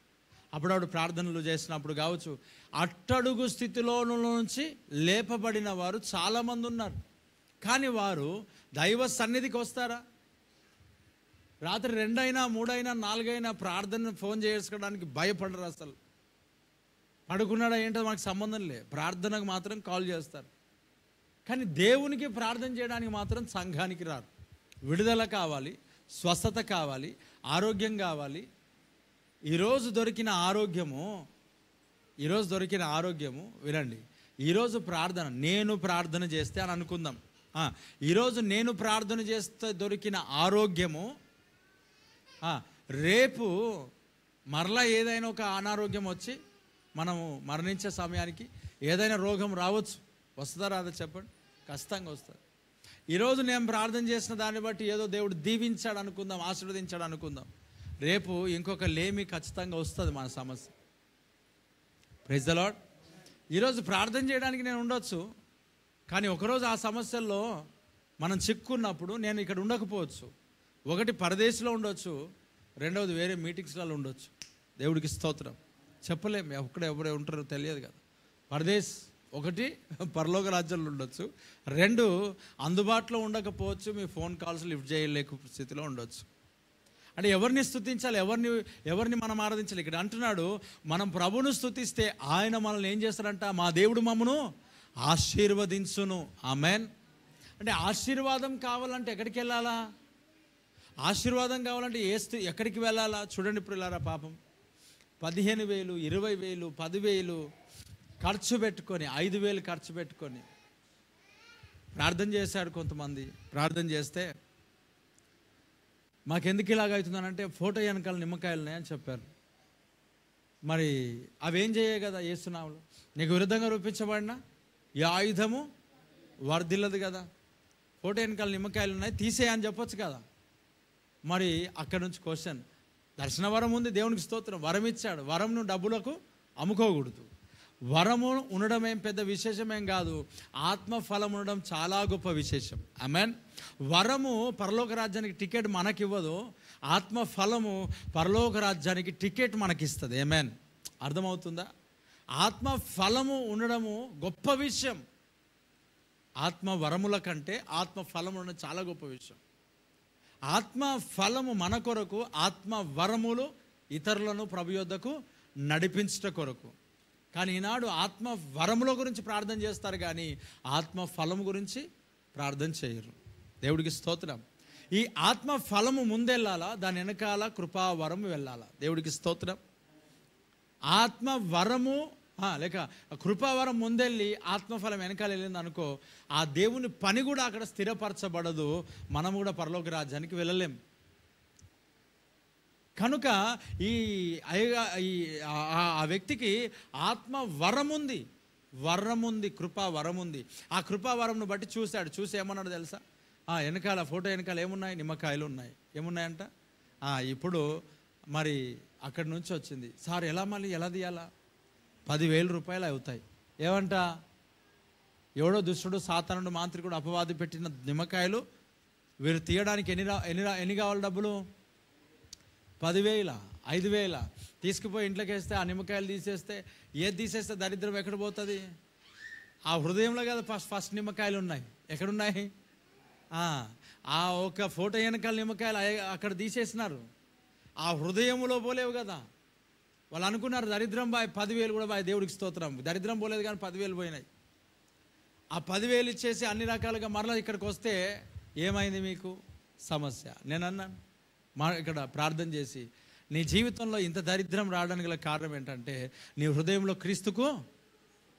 అప్పుడప్పుడు ప్రార్థనలు చేసినప్పుడు కావచ్చు, అట్టడుగు స్థితిలో నుంచి లేపబడిన వారు చాలామంది ఉన్నారు. కానీ వారు దైవ సన్నిధికి వస్తారా? రాత్రి 2 అయినా 3 అయినా 4 అయినా ప్రార్థన ఫోన్ చేసుకోవడానికి భయపడరు. అసలు పడుకున్నాడా ఏంటో మనకు సంబంధం లేదు, ప్రార్థనకు మాత్రం కాల్ చేస్తారు. కానీ దేవునికి ప్రార్థన చేయడానికి మాత్రం సంఘానికి రారు. విడుదల కావాలి, స్వస్థత కావాలి, ఆరోగ్యం కావాలి. ఈరోజు దొరికిన ఆరోగ్యము వినండి. ఈరోజు ప్రార్థన, నేను ప్రార్థన చేస్తే అని అనుకుందాం. ఈరోజు నేను ప్రార్థన చేస్తే దొరికిన ఆరోగ్యము, రేపు మరలా ఏదైనా ఒక అనారోగ్యం వచ్చి మనము మరణించే సమయానికి ఏదైనా రోగం రావచ్చు. వస్తుందా రాదా చెప్పండి? ఖచ్చితంగా వస్తుంది. ఈరోజు నేను ప్రార్థన చేసిన దాన్ని బట్టి ఏదో దేవుడు దీవించాడు అనుకుందాం, ఆశీర్వదించాడు అనుకుందాం, రేపు ఇంకొక లేమి ఖచ్చితంగా వస్తుంది మన సమస్య. Praise the Lord. ఈరోజు ప్రార్థన చేయడానికి నేను ఉండొచ్చు, కానీ ఒకరోజు ఆ సమస్యల్లో మనం చిక్కున్నప్పుడు నేను ఇక్కడ ఉండకపోవచ్చు. ఒకటి పరదేశంలో ఉండొచ్చు, రెండవది వేరే మీటింగ్స్లలో ఉండొచ్చు. దేవుడికి స్తోత్రం. చెప్పలేము ఎవరు ఉంటారో తెలియదు కదా. పరదేశ్ ఒకటి, పరలోక రాజ్యంలో ఉండొచ్చు. 2 అందుబాటులో ఉండకపోవచ్చు, మీ ఫోన్ కాల్స్ లిఫ్ట్ చేయలేక స్థితిలో ఉండొచ్చు. అంటే ఎవరిని స్తుతించాలి, ఎవరిని మనం ఆరాధించాలి? ఇక్కడ అంటున్నాడు, మనం ప్రభువును స్తుతిస్తే ఆయన మనల్ని ఏం చేస్తారంట? మా దేవుడు మమ్మను ఆశీర్వదించును. ఆమెన్. అంటే ఆశీర్వాదం కావాలంటే ఎక్కడికి వెళ్ళాలా? ఆశీర్వాదం కావాలంటే ఎక్కడికి వెళ్ళాలా? చూడండి ప్రియులారా, పాపం 15,000, 20,000, 10,000 ఖర్చు పెట్టుకొని, 5,000 ఖర్చు పెట్టుకొని ప్రార్థన చేశాడు. కొంతమంది ప్రార్థన చేస్తే మాకెందుకు ఇలాగ అవుతుందనంటే ఫోటో వెనకాల నిమ్మకాయలు ఉన్నాయని చెప్పారు. మరి అవేం చేయే కదా యేసునామములో. నీకు విరుద్ధంగా రూపించబడిన ఈ ఆయుధము వర్ధిల్లదు కదా. ఫోటో వెనకాల నిమ్మకాయలు ఉన్నాయి తీసేయని చెప్పొచ్చు కదా. మరి అక్కడ నుంచి క్వశ్చన్, దర్శన వరం ఉంది, దేవునికి స్తోత్రం, వరం ఇచ్చాడు. వరంను డబ్బులకు అమ్ముకోకూడదు. వరము ఉండడం ఏం పెద్ద విశేషమేం కాదు, ఆత్మ ఫలం ఉండడం చాలా గొప్ప విశేషం. ఆమేన్. వరము పరలోక రాజ్యానికి టికెట్ మనకివ్వదు, ఆత్మ ఫలము పరలోక రాజ్యానికి టికెట్ మనకిస్తుంది. ఆమేన్. అర్థమవుతుందా? ఆత్మ ఫలము ఉండడము గొప్ప విషయం. ఆత్మ వరముల కంటే ఆత్మ ఫలం ఉండడం చాలా గొప్ప విషయం. ఆత్మ ఫలము మన కొరకు, ఆత్మ వరములు ఇతరులను ప్రభు యొద్దకు నడిపించట కొరకు. కానీ ఈనాడు ఆత్మ వరముల గురించి ప్రార్థన చేస్తారు కానీ ఆత్మ ఫలము గురించి ప్రార్థన చేయరు. దేవుడికి స్తోత్రం. ఈ ఆత్మ ఫలము ముందెళ్ళాలా, దాని వెనకాల కృపావరము వెళ్ళాలా. దేవుడికి స్తోత్రం. ఆత్మ వరము లేక కృపావరం ముందెళ్ళి ఆత్మఫలం వెనకాల వెళ్ళింది అనుకో, ఆ దేవుని పని కూడా అక్కడ స్థిరపరచబడదు, మనం కూడా పరలోక రాజ్యానికి వెళ్ళలేం. కనుక ఆ వ్యక్తికి ఆత్మ వరం ఉంది, కృపా వరం ఉంది. ఆ కృపా వరంను బట్టి చూశాడు. చూసి ఏమన్నాడు తెలుసా? వెనకాల ఫోటో వెనకాల ఏమున్నాయి? నిమ్మకాయలు ఉన్నాయి. ఏమున్నాయంట? ఇప్పుడు మరి అక్కడి నుంచి వచ్చింది. సార్ ఎలా తీయాలా? 10,000 రూపాయలు అవుతాయి. ఏమంట? ఎవడో దుష్టుడు, సాతానుడు, మాంత్రికుడు, అపవాది పెట్టిన నిమ్మకాయలు వీరు తీయడానికి ఎన్ని కావాలి డబ్బులు? 10,000, 5,000 తీసుకుపోయి ఇంట్లోకి వేస్తే, ఆ నిమ్మకాయలు తీసేస్తే, ఏది తీసేస్తే దరిద్రం ఎక్కడ పోతుంది? ఆ హృదయంలో కదా ఫస్ట్ నిమ్మకాయలు ఉన్నాయి. ఎక్కడున్నాయి? ఆ ఒక ఫోటో వెనకాల నిమ్మకాయలు అక్కడ తీసేసినారు. ఆ హృదయంలో పోలేవు కదా. వాళ్ళు అనుకున్నారు దరిద్రం బాయ్, 10,000 కూడా బాయ్, దేవుడికి స్తోత్రం, దరిద్రం పోలేదు కానీ 10,000 పోయినాయి. ఆ 10,000 ఇచ్చేసి అన్ని రకాలుగా మరలా ఇక్కడికి వస్తే ఏమైంది మీకు? సమస్య. నేను అన్నాను ఇక్కడ ప్రార్థన చేసి, నీ జీవితంలో ఇంత దరిద్రం రావడానికి గల కారణం ఏంటంటే నీ హృదయంలో క్రీస్తుకు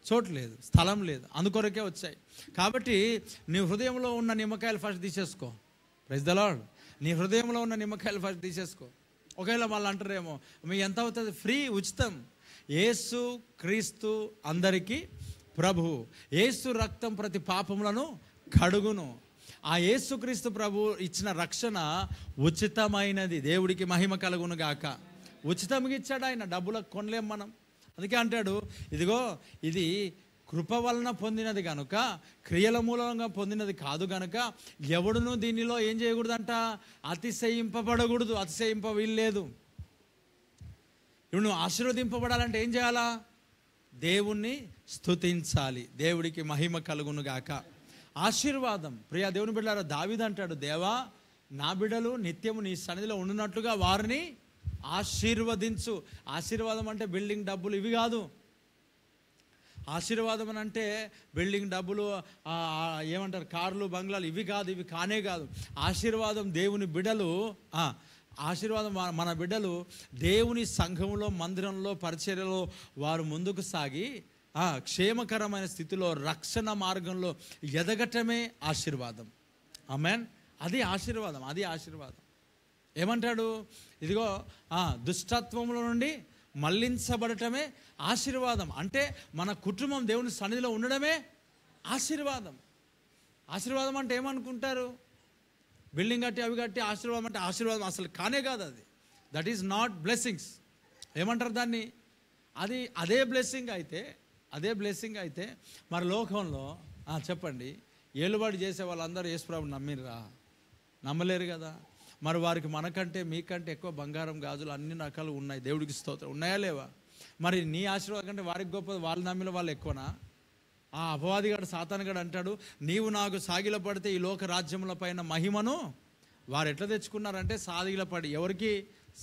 చోటు లేదు, స్థలం లేదు, అందుకొరకే వచ్చాయి. కాబట్టి నీ హృదయంలో ఉన్న నిమ్మకాయలు ఫస్ట్ తీసేసుకో. Praise the lord. నీ హృదయంలో ఉన్న నిమ్మకాయలు ఫస్ట్ తీసేసుకో. ఒకవేళ వాళ్ళు అంటారేమో, మీ ఎంత అవుతుంది? ఫ్రీ, ఉచితం. యేసు క్రీస్తు అందరికీ ప్రభువు. యేసు రక్తం ప్రతి పాపములను కడుగును. ఆ యేసుక్రీస్తు ప్రభు ఇచ్చిన రక్షణ ఉచితమైనది. దేవుడికి మహిమ కలుగును గాక. ఉచితంగా ఇచ్చాడు ఆయన, డబ్బులకు కొనలేం మనం. అందుకే అంటాడు, ఇదిగో ఇది కృప వలన పొందినది కనుక, క్రియల మూలంగా పొందినది కాదు కనుక ఎవడును దీనిలో ఏం చేయకూడదంట? అతిశయింపబడకూడదు. అతిశయింప వీల్లేదు. ఇప్పుడు నువ్వు ఆశీర్వదింపబడాలంటే ఏం చేయాలా? దేవుణ్ణి స్తుతించాలి. దేవుడికి మహిమ కలుగును గాక. ఆశీర్వాదం. ప్రియా దేవుని బిడ్డలారా, దావీదు అంటాడు, దేవా నా బిడ్డలు నిత్యము నీ సన్నిధిలో ఉండునట్లుగా వారిని ఆశీర్వదించు. ఆశీర్వాదం అంటే బిల్డింగ్ డబ్బులు ఇవి కాదు. ఆశీర్వాదం అని అంటే బిల్డింగ్ డబ్బులు, ఏమంటారు, కార్లు, బంగ్లాలు, ఇవి కాదు, ఇవి కానే కాదు. ఆశీర్వాదం దేవుని బిడ్డలు, ఆశీర్వాదం మన బిడ్డలు దేవుని సంఘంలో, మందిరంలో, పరిచర్యలో వారు ముందుకు సాగి క్షేమకరమైన స్థితిలో రక్షణ మార్గంలో ఎదగటమే ఆశీర్వాదం. ఆమేన్. అది ఆశీర్వాదం, అది ఆశీర్వాదం. ఏమంటాడు? ఇదిగో దుష్టత్వముల నుండి మళ్లించబడటమే ఆశీర్వాదం. అంటే మన కుటుంబం దేవుని సన్నిధిలో ఉండడమే ఆశీర్వాదం. ఆశీర్వాదం అంటే ఏమనుకుంటారు? బిల్డింగ్ కట్టి అవి కట్టి ఆశీర్వాదం అంటే ఆశీర్వాదం అసలు కానే కాదు. అది దట్ ఈజ్ నాట్ బ్లెస్సింగ్స్. ఏమంటారు దాన్ని? అదే బ్లెస్సింగ్ అయితే మరి లోకంలో చెప్పండి, ఏలుబడి చేసే వాళ్ళందరూ యేసుప్రభుని నమ్మిర్రా? నమ్మలేరు కదా. మరి వారికి మనకంటే మీకంటే ఎక్కువ బంగారం, గాజులు, అన్ని రకాలు ఉన్నాయి. దేవుడికి స్తోత్రం. ఉన్నాయా లేవా? మరి నీ ఆశీర్వాదం కంటే వారికి గొప్ప, వాళ్ళు నమ్మిన వాళ్ళు ఎక్కువనా? అపవాదిగాడు, సాతానుగాడు అంటాడు, నీవు నాకు సాగిల పడితే ఈ లోక రాజ్యముల పైన మహిమను వారు ఎట్లా తెచ్చుకున్నారంటే సాగిల పడి. ఎవరికి?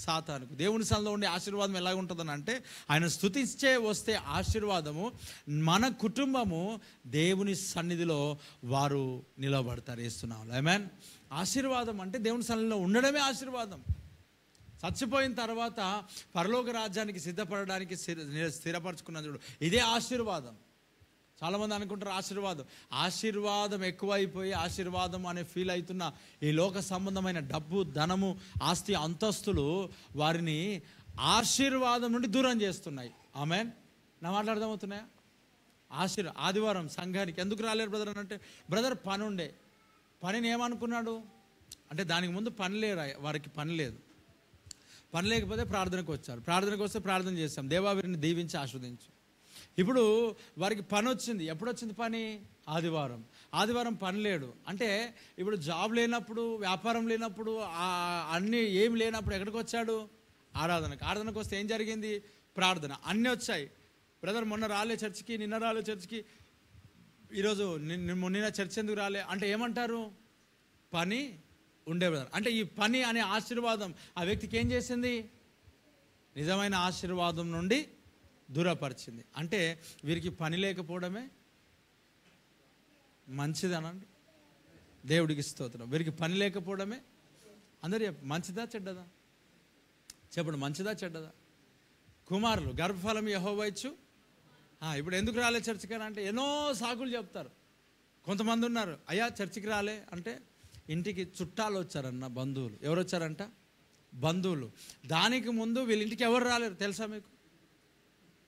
సాతానుకు. దేవుని సన్నిధిలో ఉండే ఆశీర్వాదం ఎలాగ ఉంటుందని అంటే, ఆయన స్తుతించే వస్తే ఆశీర్వాదము, మన కుటుంబము దేవుని సన్నిధిలో వారు నిలబడతారు. వేస్తున్నాం. ఆమేన్. ఆశీర్వాదం అంటే దేవుని సన్నిధిలో ఉండడమే ఆశీర్వాదం. చచ్చిపోయిన తర్వాత పరలోక రాజ్యానికి సిద్ధపడడానికి స్థిరపరచుకున్న చూడు, ఇదే ఆశీర్వాదం. చాలామంది అనుకుంటారు ఆశీర్వాదం ఎక్కువైపోయి ఆశీర్వాదం అనే ఫీల్ అవుతున్న ఈ లోక సంబంధమైన డబ్బు, ధనము, ఆస్తి, అంతస్తులు వారిని ఆశీర్వాదం నుండి దూరం చేస్తున్నాయి. ఆమేన్. నా మాటలు అర్థమవుతున్నాయా? ఆదివారం సంఘానికి ఎందుకు రాలేరు బ్రదర్ అని అంటే, బ్రదర్ పని ఉండే, పనిని ఏమనుకున్నాడు అంటే దానికి ముందు పని లేరు, వారికి పని లేదు. పని లేకపోతే ప్రార్థనకు వచ్చారు, ప్రార్థనకు వస్తే ప్రార్థన చేశాం, దేవా వీరిని దీవించి ఆస్వాదించు. ఇప్పుడు వారికి పని వచ్చింది. ఎప్పుడు వచ్చింది పని? ఆదివారం పని లేడు అంటే ఇప్పుడు జాబ్ లేనప్పుడు, వ్యాపారం లేనప్పుడు, అన్నీ ఏం లేనప్పుడు ఎక్కడికి వచ్చాడు? ఆరాధనకు వస్తే ఏం జరిగింది? ప్రార్థన. అన్నీ వచ్చాయి. బ్రదర్ మొన్న రాలే చర్చికి, నిన్న రాలే చర్చికి, ఈరోజు నిన్న చర్చ్ ఎందుకు రాలే అంటే ఏమంటారు? పని ఉండే బ్రదర్. అంటే ఈ పని అనే ఆశీర్వాదం ఆ వ్యక్తికి ఏం చేసింది? నిజమైన ఆశీర్వాదం నుండి దూరపరిచింది. అంటే వీరికి పని లేకపోవడమే మంచిదనండి. దేవుడికి స్తోత్రం. వీరికి పని లేకపోవడమే అందరు మంచిదా చెడ్డదా? చెప్పండి, మంచిదా చెడ్డదా? కుమారులు గర్భఫలం యెహోవా ఇచ్చు. ఇప్పుడు ఎందుకు రాలే చర్చికి అంటే ఎన్నో సాకులు చెప్తారు. కొంతమంది ఉన్నారు, అయ్యా చర్చికి రాలే అంటే ఇంటికి చుట్టాలు వచ్చారన్న, బంధువులు. ఎవరు వచ్చారంట? బంధువులు. దానికి ముందు వీళ్ళ ఇంటికి ఎవరు రాలేరు తెలుసా మీకు?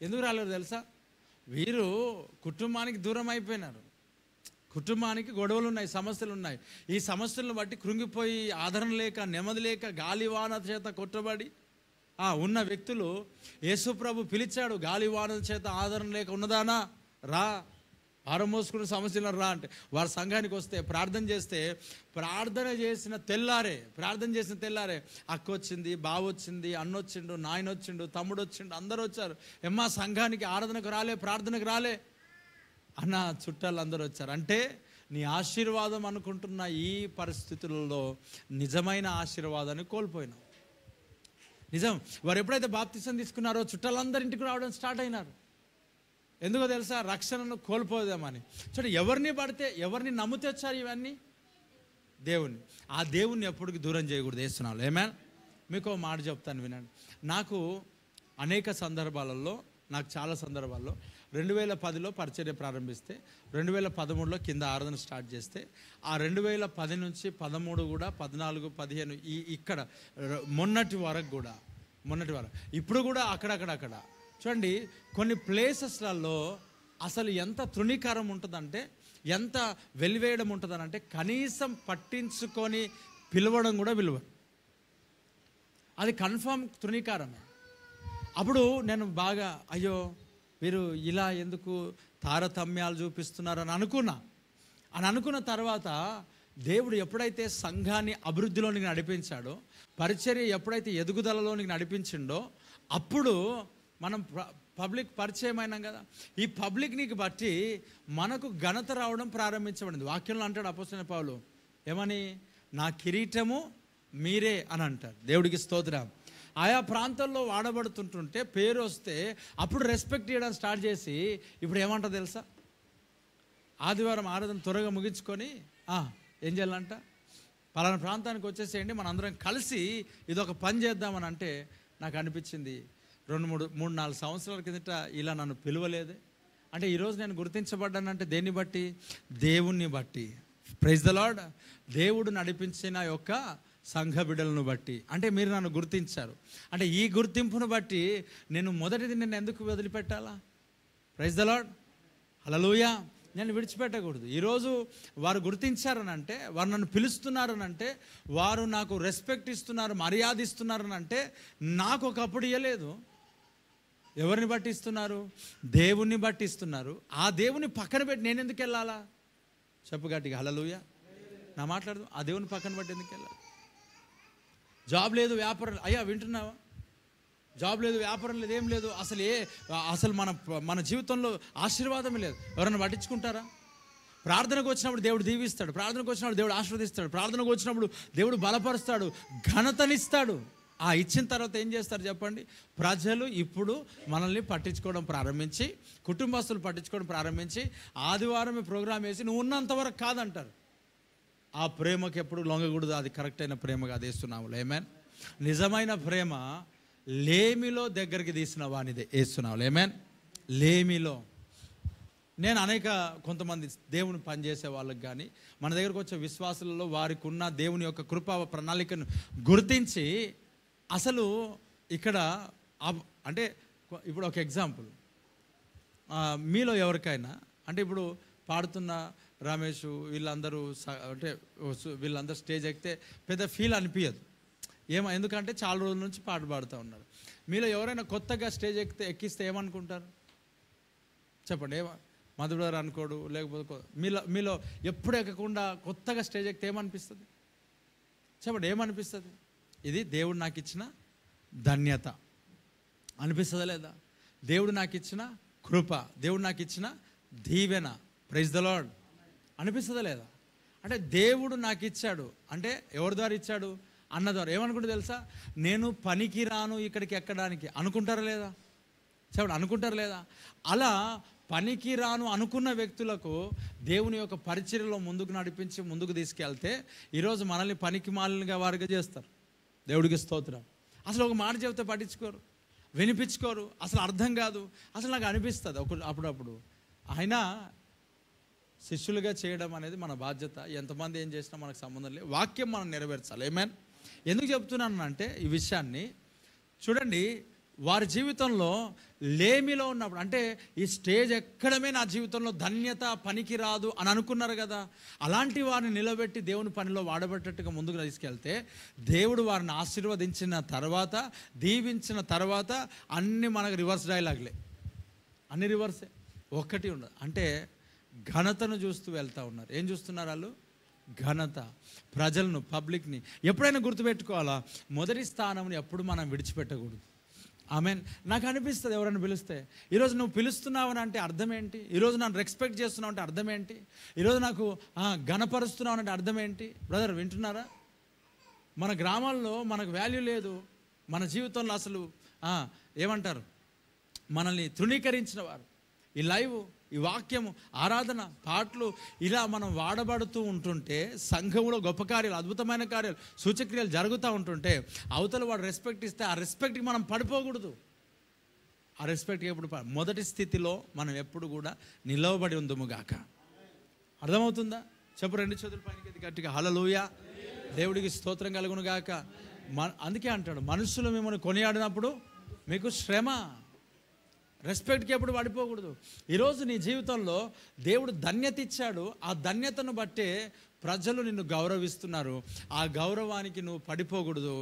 ఎందుకు రాలేరు తెలుసా? వీరు కుటుంబానికి దూరం అయిపోయినారు. కుటుంబానికి గొడవలు ఉన్నాయి, సమస్యలు ఉన్నాయి. ఈ సమస్యలను బట్టి కృంగిపోయి ఆదరణ లేక, నెమ్మది లేక, గాలివాన చేత కొట్టబడి ఉన్న వ్యక్తులు యేసు ప్రభు పిలిచాడు, గాలివాన చేత ఆదరణ లేక ఉన్నదానా రా, భారం మోసుకున్న సమస్యలను రా అంటే వారి సంఘానికి వస్తే ప్రార్థన చేస్తే, ప్రార్థన చేసిన తెల్లారే అక్క వచ్చింది, బావ వచ్చింది, అన్న వచ్చిండు, నాయన వచ్చిండు, తమ్ముడు వచ్చిండు, అందరూ వచ్చారు. ఎమ్మా సంఘానికి ఆరాధనకు రాలే, ప్రార్థనకు రాలే అన్న చుట్టాలు అందరూ వచ్చారు. అంటే నీ ఆశీర్వాదం అనుకుంటున్న ఈ పరిస్థితులలో నిజమైన ఆశీర్వాదాన్ని కోల్పోయినావు. నిజం. వారు ఎప్పుడైతే బాప్తిసం తీసుకున్నారో చుట్టాలందరి ఇంటికి రావడం స్టార్ట్ అయినారు. ఎందుకో తెలుసా? రక్షణను కోల్పోదామని. చూడండి, ఎవరిని నమ్మితే వచ్చారు ఇవన్నీ? దేవుణ్ణి. ఆ దేవుణ్ణి ఎప్పటికీ దూరం చేయకూడదు వేస్తున్నాను. ఏమేన్ మీకు మాట చెప్తాను వినండి. నాకు అనేక సందర్భాలలో, చాలా సందర్భాల్లో 2010లో పరిచర్య ప్రారంభిస్తే 2013లో కింద ఆరాధన స్టార్ట్ చేస్తే ఆ 2010 నుంచి 13 కూడా 14, 15 ఇక్కడ మొన్నటి వరకు ఇప్పుడు కూడా అక్కడ చూడండి, కొన్ని ప్లేసెస్లలో అసలు ఎంత తృణీకారం ఉంటుందంటే, ఎంత వెలివేయడం ఉంటుందనంటే కనీసం పట్టించుకొని పిలవడం కూడా అది కన్ఫర్మ్ తృణీకారమే. అప్పుడు నేను బాగా అయ్యో వీరు ఇలా ఎందుకు తారతమ్యాలు చూపిస్తున్నారని అనుకున్న తర్వాత దేవుడు ఎప్పుడైతే సంఘాన్ని అభివృద్ధిలోనికి నడిపించాడో, పరిచర్య ఎప్పుడైతే ఎదుగుదలలోనికి నడిపించిండో, అప్పుడు మనం పబ్లిక్ పరిచయం అయినాం కదా. ఈ పబ్లిక్ని బట్టి మనకు ఘనత రావడం ప్రారంభించబడింది. వాక్యంలో అంటాడు అపోస్తలుడైన పౌలు, ఏమని? నా కిరీటము మీరే అని అంటారు. దేవుడికి స్తోత్రం. ఆయా ప్రాంతాల్లో వాడబడుతుంటుంటే పేరు వస్తే అప్పుడు రెస్పెక్ట్ చేయడం స్టార్ట్ చేసి ఇప్పుడు ఏమంటా తెలుసా? ఆదివారం ఆరాధన త్వరగా ముగించుకొని ఏం చేయాలంట? పలానా ప్రాంతానికి వచ్చేసేయండి, మనందరం కలిసి ఇదొక పని చేద్దామని అంటే నాకు అనిపించింది 2-3-4 సంవత్సరాల కిందట ఇలా నన్ను పిలువలేదే. అంటే ఈరోజు నేను గుర్తించబడ్డానంటే దేన్ని బట్టి? దేవుణ్ణి బట్టి. Praise the Lord. దేవుడు నడిపించిన యొక్క సంఘ బిడ్డలను బట్టి. అంటే మీరు నన్ను గుర్తించారు అంటే ఈ గుర్తింపును బట్టి నేను మొదటిది నేను ఎందుకు వదిలిపెట్టాలా? Praise the lord. హల్లెలూయా. నేను విడిచిపెట్టకూడదు. ఈరోజు వారు గుర్తించారనంటే, వారు నన్ను పిలుస్తున్నారనంటే, వారు నాకు రెస్పెక్ట్ ఇస్తున్నారు, మర్యాద ఇస్తున్నారనంటే నాకు ఒకప్పుడు ఇవ్వలేదు. ఎవరిని బట్టి ఇస్తున్నారు? దేవుణ్ణి బట్టి ఇస్తున్నారు. ఆ దేవుని పక్కన పెట్టి నేను ఎందుకు వెళ్ళాలా? చెప్పు గట్టిగా హల్లెలూయా. నా మాట్లాడదు. ఆ దేవుని పక్కన బట్టి ఎందుకు వెళ్ళాలి? జాబ్ లేదు, వ్యాపారం, అయ్యా వింటున్నావా? జాబ్ లేదు, వ్యాపారం లేదు, ఏం లేదు, అసలు మన జీవితంలో ఆశీర్వాదమే లేదు. ఎవరైనా పట్టించుకుంటారా? ప్రార్థనకు వచ్చినప్పుడు దేవుడు దీవిస్తాడు, ప్రార్థనకు వచ్చినప్పుడు దేవుడు ఆశీర్వదిస్తాడు, ప్రార్థనకు వచ్చినప్పుడు దేవుడు బలపరుస్తాడు, ఘనతనిస్తాడు. ఇచ్చిన తర్వాత ఏం చేస్తారు చెప్పండి? ప్రజలు ఇప్పుడు మనల్ని పట్టించుకోవడం ప్రారంభించి, కుటుంబస్తులు పట్టించుకోవడం ప్రారంభించి, ఆదివారం ప్రోగ్రాం వేసి నువ్వు ఉన్నంతవరకు కాదంటారు. ఆ ప్రేమకి ఎప్పుడు లొంగకూడదు. అది కరెక్ట్ అయిన ప్రేమగా వేస్తున్నాము. ఆమేన్. నిజమైన ప్రేమ లేమిలో దగ్గరికి తీసిన వానిదే వేస్తున్నావు. ఆమేన్. లేమిలో నేను కొంతమంది దేవుని పనిచేసే వాళ్ళకి కానీ మన దగ్గరకు వచ్చే విశ్వాసులలో వారికి ఉన్న దేవుని యొక్క కృపా ప్రణాళికను గుర్తించి అసలు ఇక్కడ అంటే ఇప్పుడు ఒక ఎగ్జాంపుల్, మీలో ఎవరికైనా అంటే ఇప్పుడు పాడుతున్న రమేష్ వీళ్ళందరూ అంటే వీళ్ళందరూ స్టేజ్ ఎక్కితే పెద్ద ఫీల్ అనిపించదు. ఎందుకంటే చాలా రోజుల నుంచి పాట పాడుతూ ఉన్నారు. మీలో ఎవరైనా కొత్తగా స్టేజ్ ఎక్కిస్తే ఏమనుకుంటారు చెప్పండి? మధుడర్ అనుకోడు, లేకపోతే మీలో ఎప్పుడు ఎక్కకుండా కొత్తగా స్టేజ్ ఎక్కితే ఏమనిపిస్తుంది చెప్పండి? ఏమనిపిస్తుంది? ఇది దేవుడు నాకు ఇచ్చిన ధన్యత అనిపిస్తుందా లేదా? దేవుడు నాకు ఇచ్చిన కృప, దేవుడు నాకు ఇచ్చిన దీవెన, ప్రైజ్ ద లార్డ్ అనిపిస్తుందా లేదా? అంటే దేవుడు నాకు ఇచ్చాడు అంటే ఎవరి ద్వారా ఇచ్చాడు? అన్న ద్వారా. ఏమనుకుంటే తెలుసా? నేను పనికి రాను ఇక్కడికి ఎక్కడానికి అనుకుంటారా లేదా చెప్పండి? అనుకుంటారా లేదా? అలా పనికి రాను అనుకున్న వ్యక్తులకు దేవుని యొక్క పరిచర్యలో ముందుకు నడిపించి ముందుకు తీసుకెళ్తే ఈరోజు మనల్ని పనికి మాలినగా వారిగా చేస్తారు. దేవుడికి స్తోత్రం. అసలు ఒక మాట చెబితే పట్టించుకోరు, వినిపించుకోరు, అసలు అర్థం కాదు. అసలు నాకు అనిపిస్తుంది అప్పుడప్పుడు అయినా శిష్యులుగా చేయడం అనేది మన బాధ్యత. ఎంతమంది ఏం చేసినా మనకు సంబంధం లేదు, వాక్యం మనం నెరవేర్చాలి. ఏమేన్ ఎందుకు చెప్తున్నాను అంటే ఈ విషయాన్ని చూడండి, వారి జీవితంలో లేమిలో ఉన్నప్పుడు అంటే ఈ స్టేజ్ ఎక్కడమే నా జీవితంలో ధన్యత పనికి రాదు అని అనుకున్నారు కదా, అలాంటి వారిని నిలబెట్టి దేవుని పనిలో వాడబెట్టట్టుగా ముందుకు తీసుకెళ్తే దేవుడు వారిని ఆశీర్వదించిన తర్వాత, దీవించిన తర్వాత అన్నీ మనకు రివర్స్ డైలాగ్లే, అన్ని రివర్సే, ఒక్కటి ఉండదు. అంటే ఘనతను చూస్తూ వెళ్తూ ఉన్నారు. ఏం చూస్తున్నారు వాళ్ళు? ఘనత, ప్రజలను, పబ్లిక్ని. ఎప్పుడైనా గుర్తుపెట్టుకోవాలా, మొదటి స్థానంని ఎప్పుడు మనం విడిచిపెట్టకూడదు. ఆమెన్. నాకు అనిపిస్తుంది ఎవరైనా పిలిస్తే, ఈరోజు నువ్వు పిలుస్తున్నావు అని అంటే అర్థం ఏంటి? ఈరోజు నన్ను రెస్పెక్ట్ చేస్తున్నావు అంటే అర్థం ఏంటి? ఈరోజు నాకు ఘనపరుస్తున్నావు అంటే అర్థం ఏంటి? బ్రదర్ వింటున్నారా? మన గ్రామాల్లో మనకు వాల్యూ లేదు, మన జీవితంలో అసలు ఏమంటారు, మనల్ని తృణీకరించిన వారు. ఈ లైవ్, ఈ వాక్యము, ఆరాధన, పాటలు ఇలా మనం వాడబడుతూ ఉంటుంటే, సంఘంలో గొప్ప కార్యాలు, అద్భుతమైన కార్యాలు, సూచక్రియలు జరుగుతూ ఉంటుంటే అవతల వాడు రెస్పెక్ట్ ఇస్తే ఆ రెస్పెక్ట్కి మనం పడిపోకూడదు. ఆ రెస్పెక్ట్కి ఎప్పుడు మొదటి స్థితిలో మనం ఎప్పుడు కూడా నిలవబడి ఉందుముగాక. అర్థమవుతుందా? చెప్పు, రెండు చేతుల పైన గట్టిగా హల్లెలూయా, దేవుడికి స్తోత్రం కలుగును గాక. అందుకే అంటాడు, మనుషులు మిమ్మల్ని కొనియాడినప్పుడు మీకు శ్రమ. రెస్పెక్ట్కి ఎప్పుడు పడిపోకూడదు. ఈరోజు నీ జీవితంలో దేవుడు ధన్యత ఇచ్చాడు, ఆ ధన్యతను బట్టే ప్రజలు నిన్ను గౌరవిస్తున్నారు. ఆ గౌరవానికి నువ్వు పడిపోకూడదు,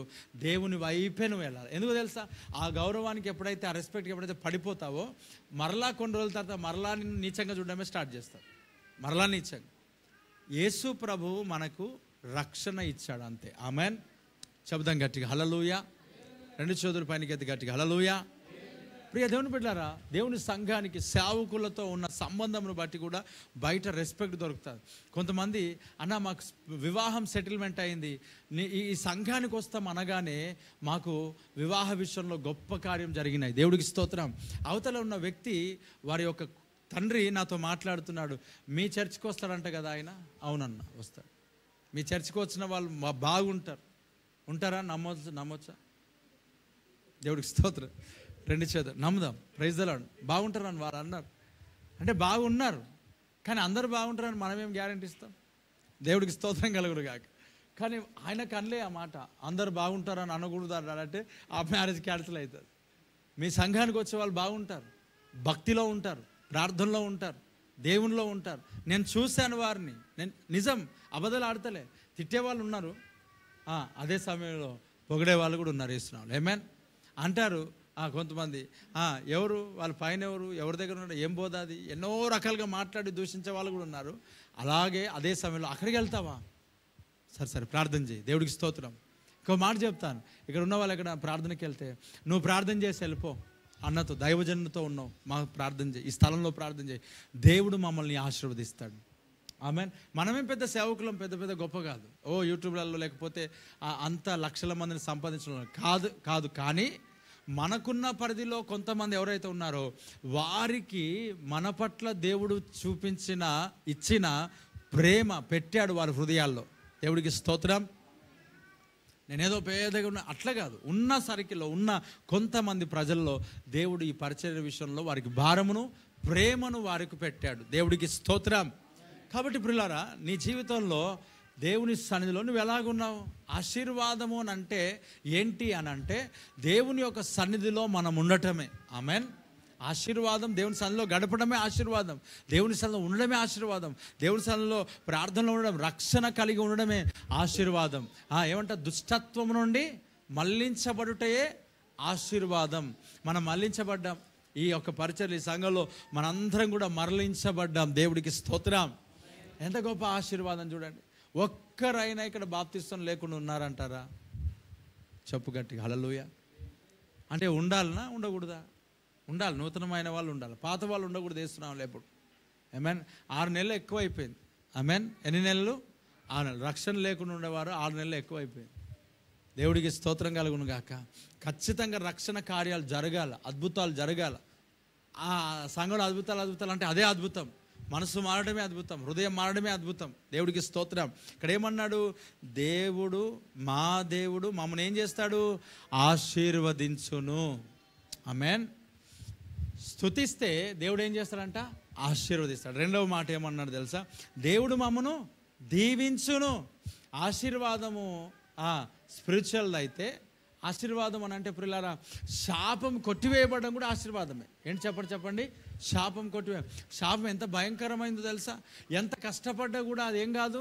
దేవుని వైపే నువ్వు వెళ్ళాలి. ఎందుకు తెలుసా? ఆ గౌరవానికి ఎప్పుడైతే, ఆ రెస్పెక్ట్కి ఎప్పుడైతే పడిపోతావో మరలా కొన్ని రోజుల తర్వాత మరలా నిన్ను నీచంగా చూడడమే స్టార్ట్ చేస్తారు, మరలా నీచంగా. యేసు ప్రభువు మనకు రక్షణ ఇచ్చాడు, అంతే. ఆమెన్. చెబుదాం గట్టిగా హల్లెలూయా. రెండు చేతుల పైన గట్టిగా హల్లెలూయా. ప్రియ దేవుని బిడ్డలారా, దేవుని సంఘానికి సేవకులతో ఉన్న సంబంధంను బట్టి కూడా బయట రెస్పెక్ట్ దొరుకుతుంది. కొంతమంది అన్న మాకు వివాహం సెటిల్మెంట్ అయింది, ఈ సంఘానికి వస్తాం అనగానే మాకు వివాహ విషయంలో గొప్ప కార్యం జరిగినాయి. దేవుడికి స్తోత్రం. అవతల ఉన్న వ్యక్తి, వారి యొక్క తండ్రి నాతో మాట్లాడుతున్నాడు, మీ చర్చికి వస్తాడంట కదా ఆయన. అవునన్న వస్తాడు. మీ చర్చికి వచ్చిన వాళ్ళు బాగుంటారు. ఉంటారా? నమ్మొచ్చా? దేవుడికి స్తోత్రం. రెండు చేతులు నమ్ముదాం. Praise the lord. బాగుంటారని వారు అన్నారు. అంటే బాగున్నారు, కానీ అందరూ బాగుంటారని మనమేం గ్యారెంటీ ఇస్తాం? దేవుడికి స్తోత్రం కలుగురు కాక. కానీ ఆయనకు అనలే ఆ మాట, అందరు బాగుంటారని అనకూడదు అంటే ఆ మ్యారేజ్ క్యాన్సిల్ అవుతుంది. మీ సంఘానికి వచ్చే వాళ్ళు బాగుంటారు, భక్తిలో ఉంటారు, ప్రార్థనలో ఉంటారు, దేవునిలో ఉంటారు. నేను చూశాను వారిని, నేను నిజం, అబద్ధాలు ఆడతలే. తిట్టేవాళ్ళు ఉన్నారు, అదే సమయంలో పొగిడే వాళ్ళు కూడా ఉన్నారు. వేస్తున్నాను ఏమేన్ అంటారు కొంతమంది. ఎవరు వాళ్ళ పైన, ఎవరి దగ్గర ఉన్నాడు, ఏం పోదాది, ఎన్నో రకాలుగా మాట్లాడి దూషించే వాళ్ళు కూడా ఉన్నారు. అలాగే అదే సమయంలో అక్కడికి వెళ్తావా? సరే ప్రార్థన చేయి, దేవుడికి స్తోత్రం. ఇంకో మాట చెప్తాను, ఇక్కడ ఉన్న వాళ్ళు ఎక్కడ ప్రార్థనకి వెళ్తే నువ్వు ప్రార్థన చేసి వెళ్ళిపో, అన్నతో దైవజనుతో ఉన్నావు, మాకు ప్రార్థన చేయి, ఈ స్థలంలో ప్రార్థన చేయి, దేవుడు మమ్మల్ని ఆశీర్వదిస్తాడు. ఆమెన్. మనమేం పెద్ద సేవకులం, పెద్ద గొప్ప కాదు, యూట్యూబ్లలో లేకపోతే అంత లక్షల మందిని సంపాదించడం కాదు. కానీ మనకున్న పరిధిలో కొంతమంది ఎవరైతే ఉన్నారో వారికి మన పట్ల దేవుడు ఇచ్చిన ప్రేమ పెట్టాడు వారి హృదయాల్లో. దేవుడికి స్తోత్రం. నేనేదో పేదగా ఉన్నా అట్లా కాదు, ఉన్న సరికిలో ఉన్న కొంతమంది ప్రజల్లో దేవుడు ఈ పరిచర్య విషయంలో వారికి భారమును ప్రేమను వారికి పెట్టాడు. దేవుడికి స్తోత్రం. కాబట్టి ప్రియులారా, నీ జీవితంలో దేవుని సన్నిధిలో నువ్వు ఎలాగున్నావు? ఆశీర్వాదము అని అంటే ఏంటి అని అంటే దేవుని యొక్క సన్నిధిలో మనం ఉండటమే. ఆమెన్. ఆశీర్వాదం దేవుని సన్నిధిలో గడపడమే ఆశీర్వాదం. దేవుని సన్నిధిలో ఉండడమే ఆశీర్వాదం. దేవుని సన్నిధిలో ప్రార్థనలో ఉండడం, రక్షణ కలిగి ఉండడమే ఆశీర్వాదం. ఏమంటారు? దుష్టత్వం నుండి మళ్ళించబడుటయే ఆశీర్వాదం. మనం మళ్ళించబడ్డాం. ఈ యొక్క పరిచర్య, ఈ సంఘంలో మనందరం కూడా మరలించబడ్డాం. దేవుడికి స్తోత్రం. ఎంత గొప్ప ఆశీర్వాదం చూడండి. ఒక్కరైనా ఇక్కడ బాప్తిస్తం లేకుండా ఉన్నారంటారా? చెప్పు గట్టిగా హల్లెలూయా. అంటే ఉండాలనా ఉండకూడదా? ఉండాలి. నూతనమైన వాళ్ళు ఉండాలి, పాత వాళ్ళు ఉండకూడదు. వేస్తున్నాం లేప్పుడు. ఆమెన్. 6 నెలలు ఎక్కువైపోయింది. ఆమెన్. ఎన్ని నెలలు? 6 నెలలు. రక్షణ లేకుండా ఉండేవారు 6 నెలలు ఎక్కువైపోయింది. దేవుడికి స్తోత్రం కలుగును గాక. ఖచ్చితంగా రక్షణ కార్యాలు జరగాల, అద్భుతాలు జరగాల. ఆ సంఘంలో అద్భుతాలు అంటే అదే అద్భుతం. మనసు మారడమే అద్భుతం, హృదయం మారడమే అద్భుతం. దేవుడికి స్తోత్రం. ఇక్కడ ఏమన్నాడు? దేవుడు, మా దేవుడు మమ్మల్ని ఏం చేస్తాడు? ఆశీర్వదించును. ఆమెన్. స్తుతిస్తే దేవుడు ఏం చేస్తాడంట? ఆశీర్వదిస్తాడు. రెండవ మాట ఏమన్నాడు తెలుసా? దేవుడు మమ్మను దీవించును. ఆశీర్వాదము స్పిరిచువల్ అయితే, ఆశీర్వాదం అని అంటే ప్రియులారా, శాపం కొట్టివేయబడడం కూడా ఆశీర్వాదమే. ఏంటి చెప్పండి? శాపం కొట్టివే. శాపం ఎంత భయంకరమైందో తెలుసా? ఎంత కష్టపడ్డా కూడా అదేం కాదు,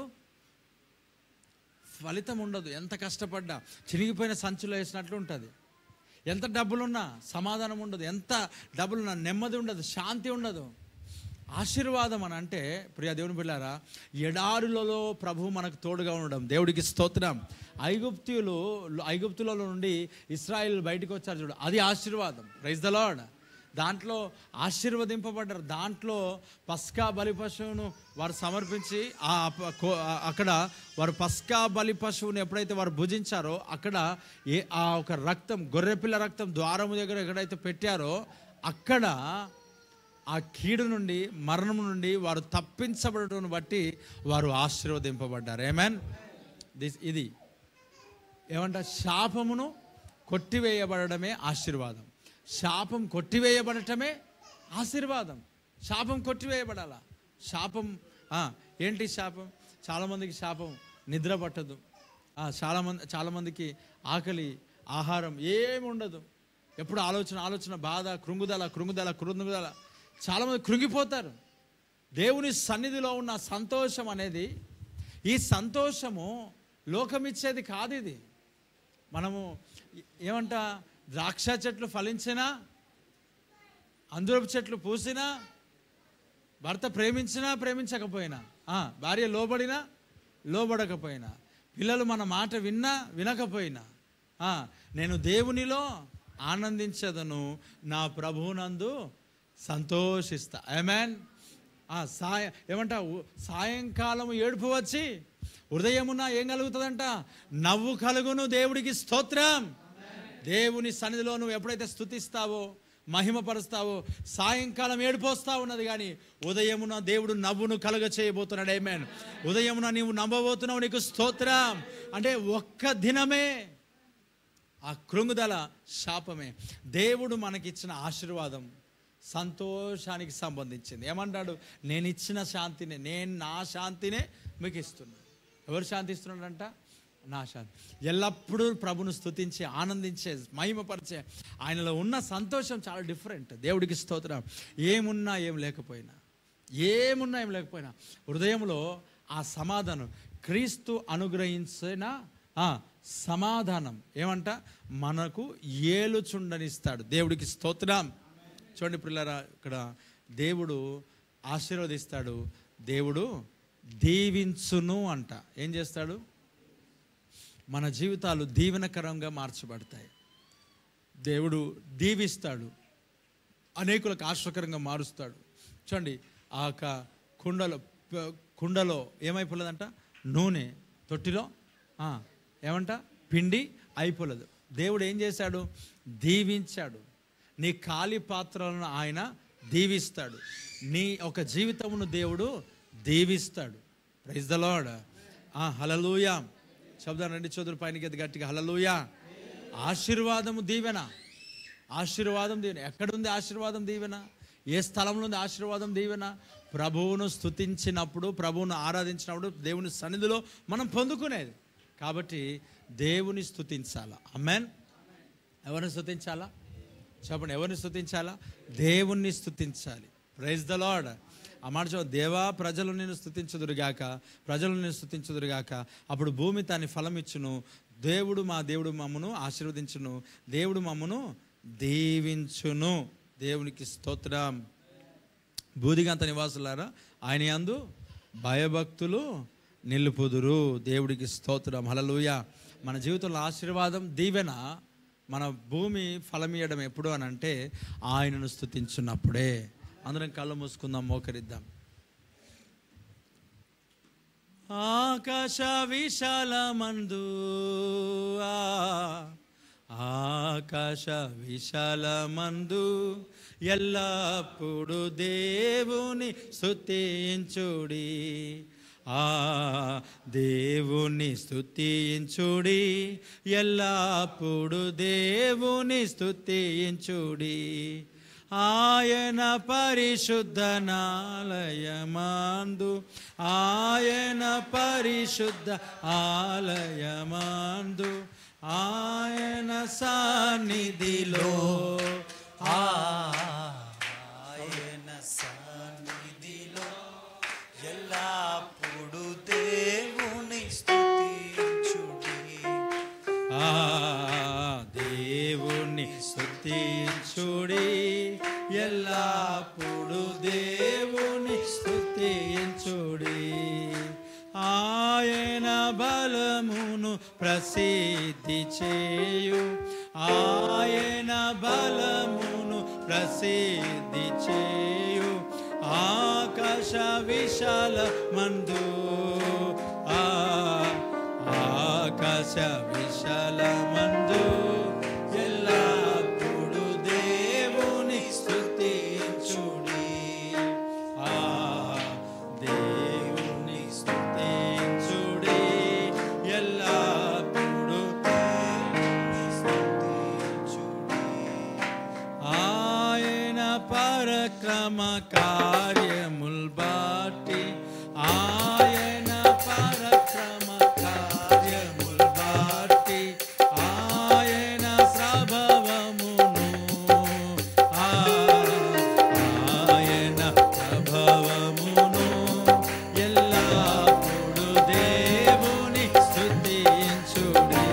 ఫలితం ఉండదు. ఎంత కష్టపడ్డా చినిగిపోయిన సంచులో వేసినట్లు ఉంటుంది. ఎంత డబ్బులున్నా సమాధానం ఉండదు, ఎంత డబ్బులున్నా నెమ్మది ఉండదు, శాంతి ఉండదు. ఆశీర్వాదం అని అంటే ప్రియ దేవుని బిడ్డలారా, ఎడారులలో ప్రభు మనకు తోడుగా ఉండడం. దేవుడికి స్తోత్రం. ఐగుప్తులలో నుండి ఇశ్రాయేలు బయటకు వచ్చారు చూడు, అది ఆశీర్వాదం. Praise the Lord. దాంట్లో ఆశీర్వదింపబడ్డారు. దాంట్లో పస్కా బలి పశువును వారు సమర్పించి అక్కడ వారు పస్కా బలి పశువుని ఎప్పుడైతే వారు భుజించారో అక్కడ ఆ ఒక రక్తం, గొర్రెపిల్ల రక్తం ద్వారము దగ్గర ఎక్కడైతే పెట్టారో అక్కడ ఆ కీడు నుండి, మరణం నుండి వారు తప్పించబడటం బట్టి వారు ఆశీర్వదింపబడ్డారు. ఆమేన్. ఇది ఏమంట? శాపమును కొట్టివేయబడమే ఆశీర్వాదం. శాపం కొట్టివేయబడటమే ఆశీర్వాదం. శాపం కొట్టివేయబడాల. శాపం ఏంటి? శాపం చాలామందికి శాపం నిద్ర పట్టదు. చాలామందికి ఆకలి, ఆహారం ఏమి ఉండదు. ఎప్పుడు ఆలోచన, బాధ, కృంగుదల. చాలామంది కృంగిపోతారు. దేవుని సన్నిధిలో ఉన్న సంతోషం అనేది, ఈ సంతోషము లోకమిచ్చేది కాదు. ఇది మనము ఏమంట? ద్రాక్ష చెట్లు ఫలించినా, అంజూరపు చెట్లు పూసినా, భర్త ప్రేమించినా ప్రేమించకపోయినా, భార్య లోబడినా లోబడకపోయినా, పిల్లలు మన మాట విన్నా వినకపోయినా, నేను దేవునిలో ఆనందించదను, నా ప్రభువునందు సంతోషిస్తా. ఆమేన్. ఏమంట? సాయంకాలం ఏడుపు వచ్చి ఉదయమున ఏం కలుగుతుందంట? నవ్వు కలుగును. దేవుడికి స్తోత్రం. దేవుని సన్నిధిలో నువ్వు ఎప్పుడైతే స్తుతిస్తావో, మహిమపరుస్తావో, సాయంకాలం ఏడుపోస్తా ఉన్నది కానీ ఉదయమున దేవుడు నవ్వును కలుగ చేయబోతున్నాడు. ఆమేన్. ఉదయమున నీవు నవ్వబోతున్నావు. నీకు స్తోత్రం. అంటే ఒక్క దినమే ఆ కృంగుదల శాపమే. దేవుడు మనకిచ్చిన ఆశీర్వాదం సంతోషానికి సంబంధించింది. ఏమంటాడు? నేను ఇచ్చిన శాంతినే, నేను నా శాంతినే మీకు ఇస్తున్నాను. ఎవరు శాంతి ఇస్తున్నాడంట? నా శాంతి. ఎల్లప్పుడూ ప్రభును స్తుతించి ఆనందించే, మహిమపరిచే ఆయనలో ఉన్న సంతోషం చాలా డిఫరెంట్. దేవుడికి స్తోత్రం. ఏమున్నా ఏం లేకపోయినా హృదయంలో ఆ సమాధానం, క్రీస్తు అనుగ్రహించిన సమాధానం ఏమంట? మనకు ఏలుచుండనిస్తాడు. దేవుడికి స్తోత్రం. చూడండి పిల్లరా, ఇక్కడ దేవుడు ఆశీర్వదిస్తాడు, దేవుడు దీవించును అంట. ఏం చేస్తాడు? మన జీవితాలు దీవెనకరంగా మార్చబడతాయి. దేవుడు దీవిస్తాడు, అనేకులకు ఆశ్చర్యకరంగా మారుస్తాడు. చూడండి, ఆ యొక్క కుండలో ఏమైపోలేదంట? నూనె. తొట్టిలో ఏమంట? పిండి అయిపోలేదు. దేవుడు ఏం చేశాడు? దీవించాడు. నీ ఖాళీ పాత్రలను ఆయన దీవిస్తాడు. నీ ఒక జీవితమును దేవుడు దీవిస్తాడు. Praise the lord. హల్లెలూయా. శబ్దాన్ని రెండు చేతుల పైన గట్టిగా హల్లెలూయా. ఆశీర్వాదము దీవెన. ఎక్కడుంది ఆశీర్వాదం దీవెన? ఏ స్థలంలో ఉంది ఆశీర్వాదం, దీవెన? ప్రభువును స్తుతించినప్పుడు, ప్రభువును ఆరాధించినప్పుడు దేవుని సన్నిధిలో మనం పొందుకునేది. కాబట్టి దేవుని స్తుతించాలా. ఆమేన్. ఎవరిని స్తుతించాలా చెప్పండి? ఎవరిని స్తుతించాలా? దేవుణ్ణి స్తుతించాలి. Praise the lord. ఆ మాట చూడ, దేవా ప్రజలు నేను స్తుతించుదురుగాక, ప్రజలు నేను స్తుతించుదురుగాక, అప్పుడు భూమి దాని ఫలం ఇచ్చును. దేవుడు మా దేవుడు మమ్మను ఆశీర్వదించును, దేవుడు మమ్మను దీవించును. దేవునికి స్తోత్రం. బూదిగంత నివాసులారా, ఆయన యందు భయభక్తులు నిలుపుదురు. దేవుడికి స్తోత్రం. హల్లెలూయా. మన జీవితంలో ఆశీర్వాదం, దీవెన, మన భూమి ఫలమియడం ఎప్పుడు అని అంటే ఆయనను స్తుతించున్నప్పుడే. అందరం కళ్ళు మూసుకుందాం, మోకరిద్దాం. ఆకాశ విశాలమందు, ఆకాశ విశాలమందు ఎల్లప్పుడు దేవుని స్తుతించుడి, దేవుని స్తుతించుడి, ఎల్లప్పుడు దేవుని స్తుతించుడి. ఆయన పరిశుద్ధ ఆలయమందు, ఆయన పరిశుద్ధ ఆలయమందు, ఆయన సన్నిధిలో, ఆయన సన్నిధిలో ఎల్లప్పుడు దేవుని స్తుతించుడి, దేవుని స్తుతించుడి, ఎల్లప్పుడు దేవుని స్తుతించుడి. ఆయన బలమును ప్రసిద్ధి చేయు, ఆయన బలమును ప్రసిద్ధి చేయు. ఆకాశ విశాలమందు, ఆకాశ విశాలమందు ఎల్లప్పుడు దేవుని స్తుతించుడి, దేవుని స్తుతించుడి, ఎల్లప్పుడు దేవుని స్తుతించుడి. ఆయన పరక్రమ కార్యముల్ బట్టి, ఆయన పరక్రమ కార్యముల్ బట్టి, ఆయన ప్రభావమును, ఆయన ప్రభావమును ఎల్లప్పుడు దేవుని స్తుతించుడి,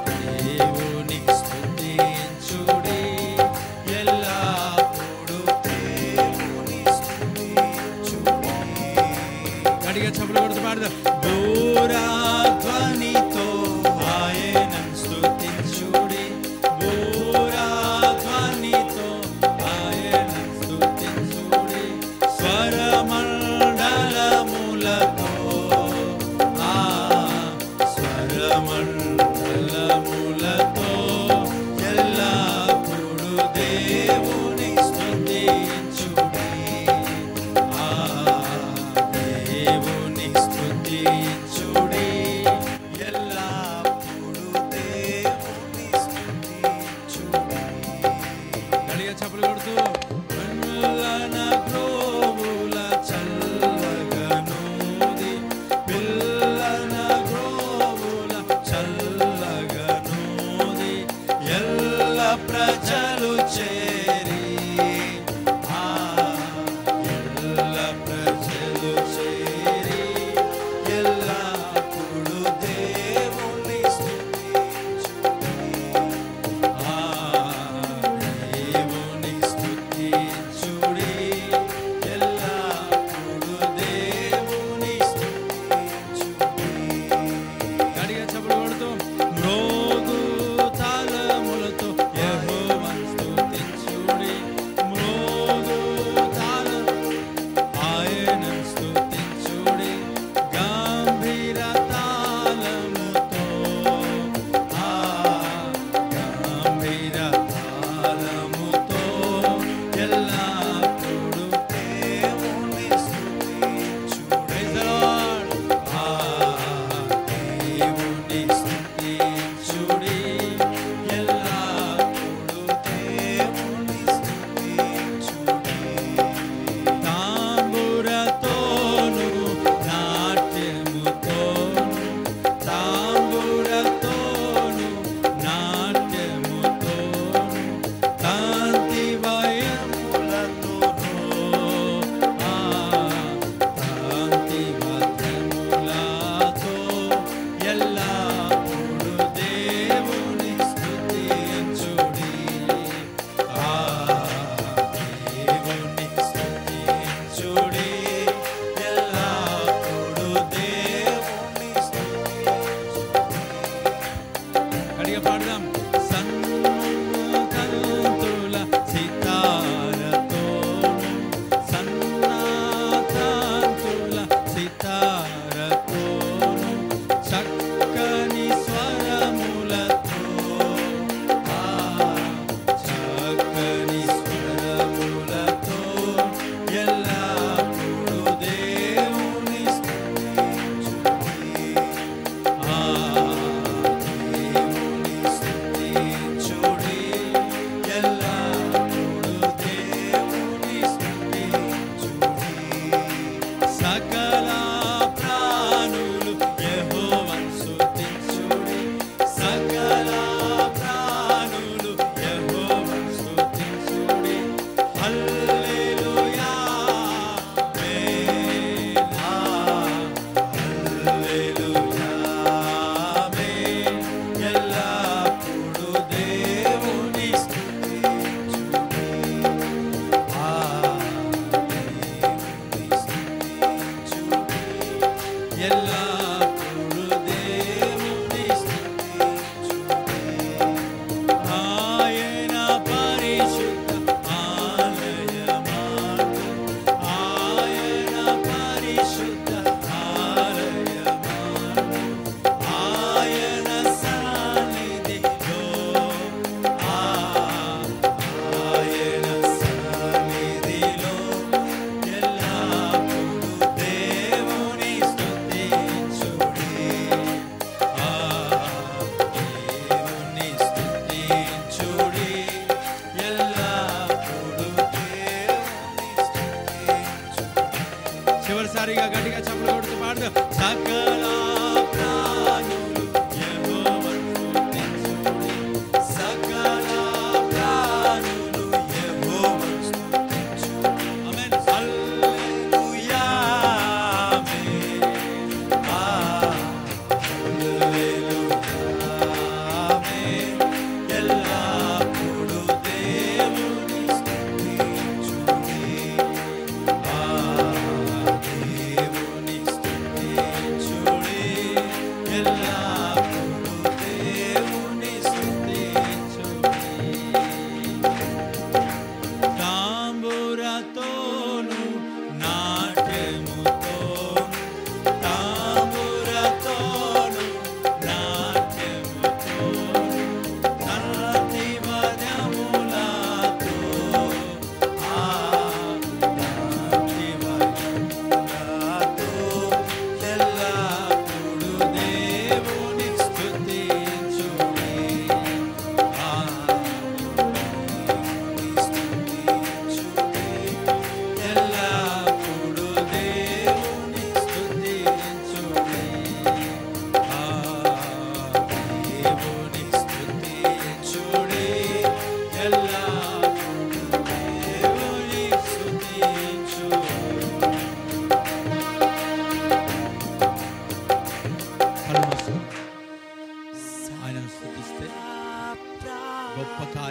దేవుని స్తుతించుడి, ఎల్లప్పుడు దేవుని స్తుతించుడి. గట్టిగా చప్పట్లు కొడుతూ పాడదాం. బూరాధ్వనితో ఆయనను స్తుతించుడి, బూరాధ్వనితో ఆయనను స్తుతించుడి, స్వరమండలములతో, స్వరమండలములతో ఎల్లప్పుడు దేవుని స్తుతించుడి, దేవుని స్తుతించుడి, ఎల్లప్పుడు దేవుని స్తుతించుడి. గట్టిగా చప్పట్లు కొడుతూ, పిల్లన గ్రోవుల చల్లగనూది, పిల్లన గ్రోవుల చల్లగనూది, ఎల్ల ప్రజలు చేరి, ఎల్ల ప్రజలు చేరి, ఎల్లప్పుడు దేవుని స్తుతించుడి, దేవుని స్తుతించుడి, ఎల్లప్పుడు దేవుని స్తుతించుడి. గట్టిగా చప్పట్లు కొడుతూ, మ్రోగు తాళములతో యెహోవాను స్తుతించుడి, మ్రోగు తాళములతో ఆయనను స్తుతించుడి, గంభీర తాళముతో, గంభీర తాళముతో ఎల్లప్పుడు దేవుని స్తుతించుడి. Praise the Lord. దేవుని స్తుతించుడి, ఎల్లప్పుడు దేవుని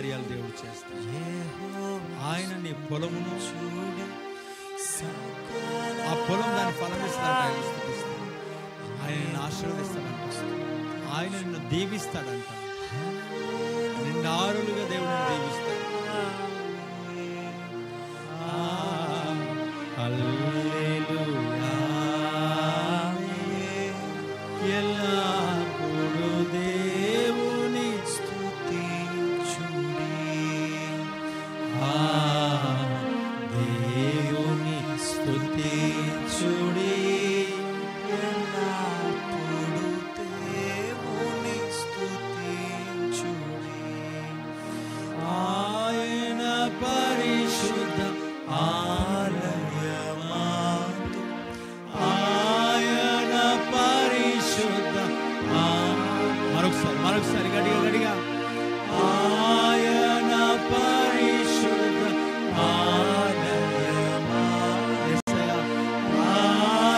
కార్యాలు దేవుడు చేస్తాడు. ఆయన నీ పొలమును చూడి ఆ పొలం దాని ఫలం ఇస్తాడంట. ఆయన స్తుతిస్తాడు, ఆయన నిన్ను ఆశీర్వదిస్తాడంట, ఆయన నిన్ను దీవిస్తాడంట. నిండారులుగా దేవుడు దీవిస్తాడు. హల్లెలూయా, ఎల్లప్పుడూ దేవుని స్తుతించుడి. దేవుని స్తుతించుడి, ఎల్లప్పుడూ దేవుని స్తుతించుడి. ఆయన పరిశుద్ధ ఆలయమందు, ఆయన పరిశుద్ధ మరొకసారి గడిగా ఆయన పరిశుద్ధ ఆలయమందు,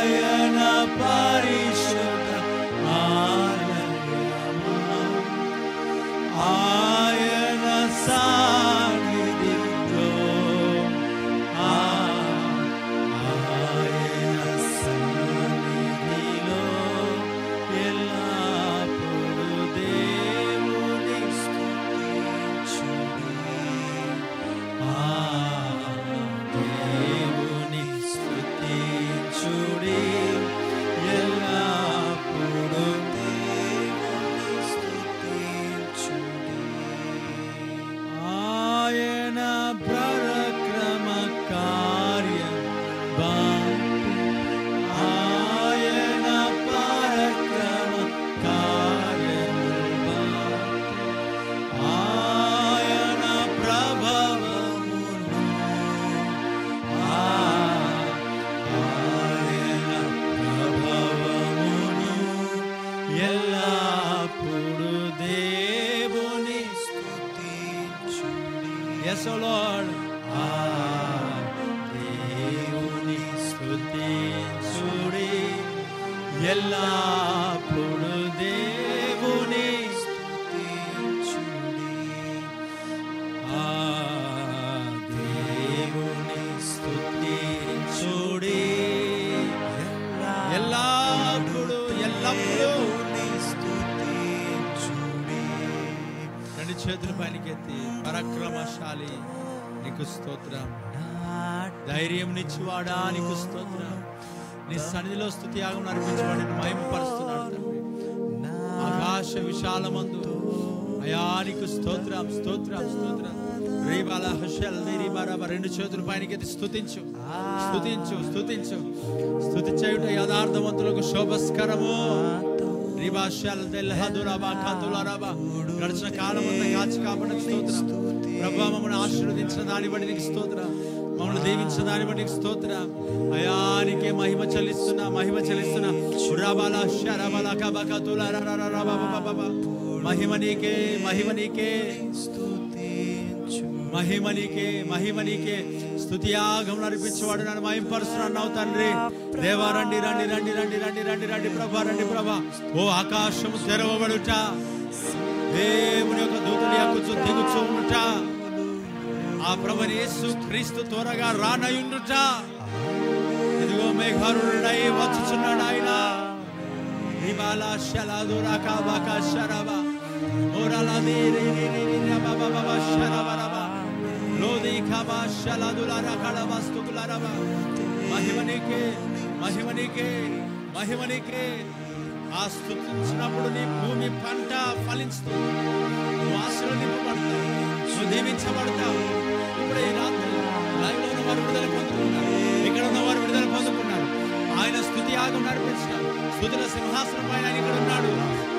ఆయన పరిశుద్ధ ఆలయమందు, ఆయన సన్నిధిలో ఎల్లప్పుడూ దేవుని స్తుతించుడి. దేవుని స్తుతించుడి, ఎల్లప్పుడూ దేవుని స్తుతించుడి. ఆయన పరాక్రమ కార్యం ఆయన పరాక్రమ కార్యములు ఆయన ప్రభావమును ఆయన ప్రభావమును ఎల్లప్పుడూ దేవుని స్తుతించుడి. Yes, O Lord. దేవుని స్తుతించుడి, ఎల్లప్పుడూ దేవుని స్తుతించుడి. దేవుని స్తుతించుడి, ఎల్లప్పుడూ ఎల్లప్పుడూ స్తుతించుడి. రెండు చేతుల పైనకెత్తి, పరాక్రమశాలి నీకు స్తోత్రం, ధైర్యం నిచ్చివాడా నీకు స్తోత్రం. నీ సన్నిధిలో స్తుతి యాగం అర్పించబడి మహిమపరుస్తున్నాడు తండ్రి. ఆకాశ విశాలమందు అయా నీకు స్తోత్రం స్తోత్రం స్తోత్రం. రీబాల హుషల్ రీబారాబా రెండు చేతుల పైనకెత్తి స్తుతించు స్తుతించు స్తుతించు. స్తుతి చేయుట యథార్థవంతులకు శోభస్కరము. గడిచిన కాలం అంతా కాచి కాబట్టి స్తోత్రం ప్రభా. మమ్మల్ని ఆశీర్వదించిన దాన్ని బట్టి నీకు స్తోత్రం, మమ్మల్ని దీవించిన దాన్ని బట్టి నీకు స్తోత్రం. అయా నీకే మహిమ చెల్లిస్తున్నా మహిమ చెల్లిస్తున్నా. మహిమ నీకే మహిమ నీకే మహిమ నీకే మహిమ నీకే. స్తుతియాగములు అర్పించేవాడు నన్ను మహిమపరుస్తున్నావు తండ్రి. దేవా రండి రండి రండి రండి రండి రండి రండి ప్రభా రండి ప్రభా. ఓ ఆకాశము తెరవబడుట, దేవుని యొక్క దూతలు ఎక్కుచు దిగుచు ఉండుట, ఆ ప్రభుని యేసు క్రీస్తు త్వరగా రానయుండుట. ఇదిగో మేఘారుడై వచ్చుచున్నాడు ఆయన. రిబాలా శలాదురా కాబకా శరబా ఓరాలా దేరి రి బాబా బాబా శరబరబా లోది కాబా శలాదురా కళవస్తుకులరబా. మహిమనికే మహిమనికే మహిమనికే. ఆ స్తుతించినప్పుడు నీ భూమి పంట ఫలించుతుంది, నువ్వు ఆశీర్వదింపబడతావు, నువ్వు దీవించబడతావు. ఇప్పుడు ఈ రాత్రి లైవ్లో ఉన్న వారు విడుదల పొందుకున్నారు, ఇక్కడ ఉన్న వారు విడుదల పొందుకున్నారు. ఆయన స్తుతి యాగం నడిపించినాడు. స్తుతుల సింహాసనం పైన ఆయన ఇక్కడ ఉన్నాడు.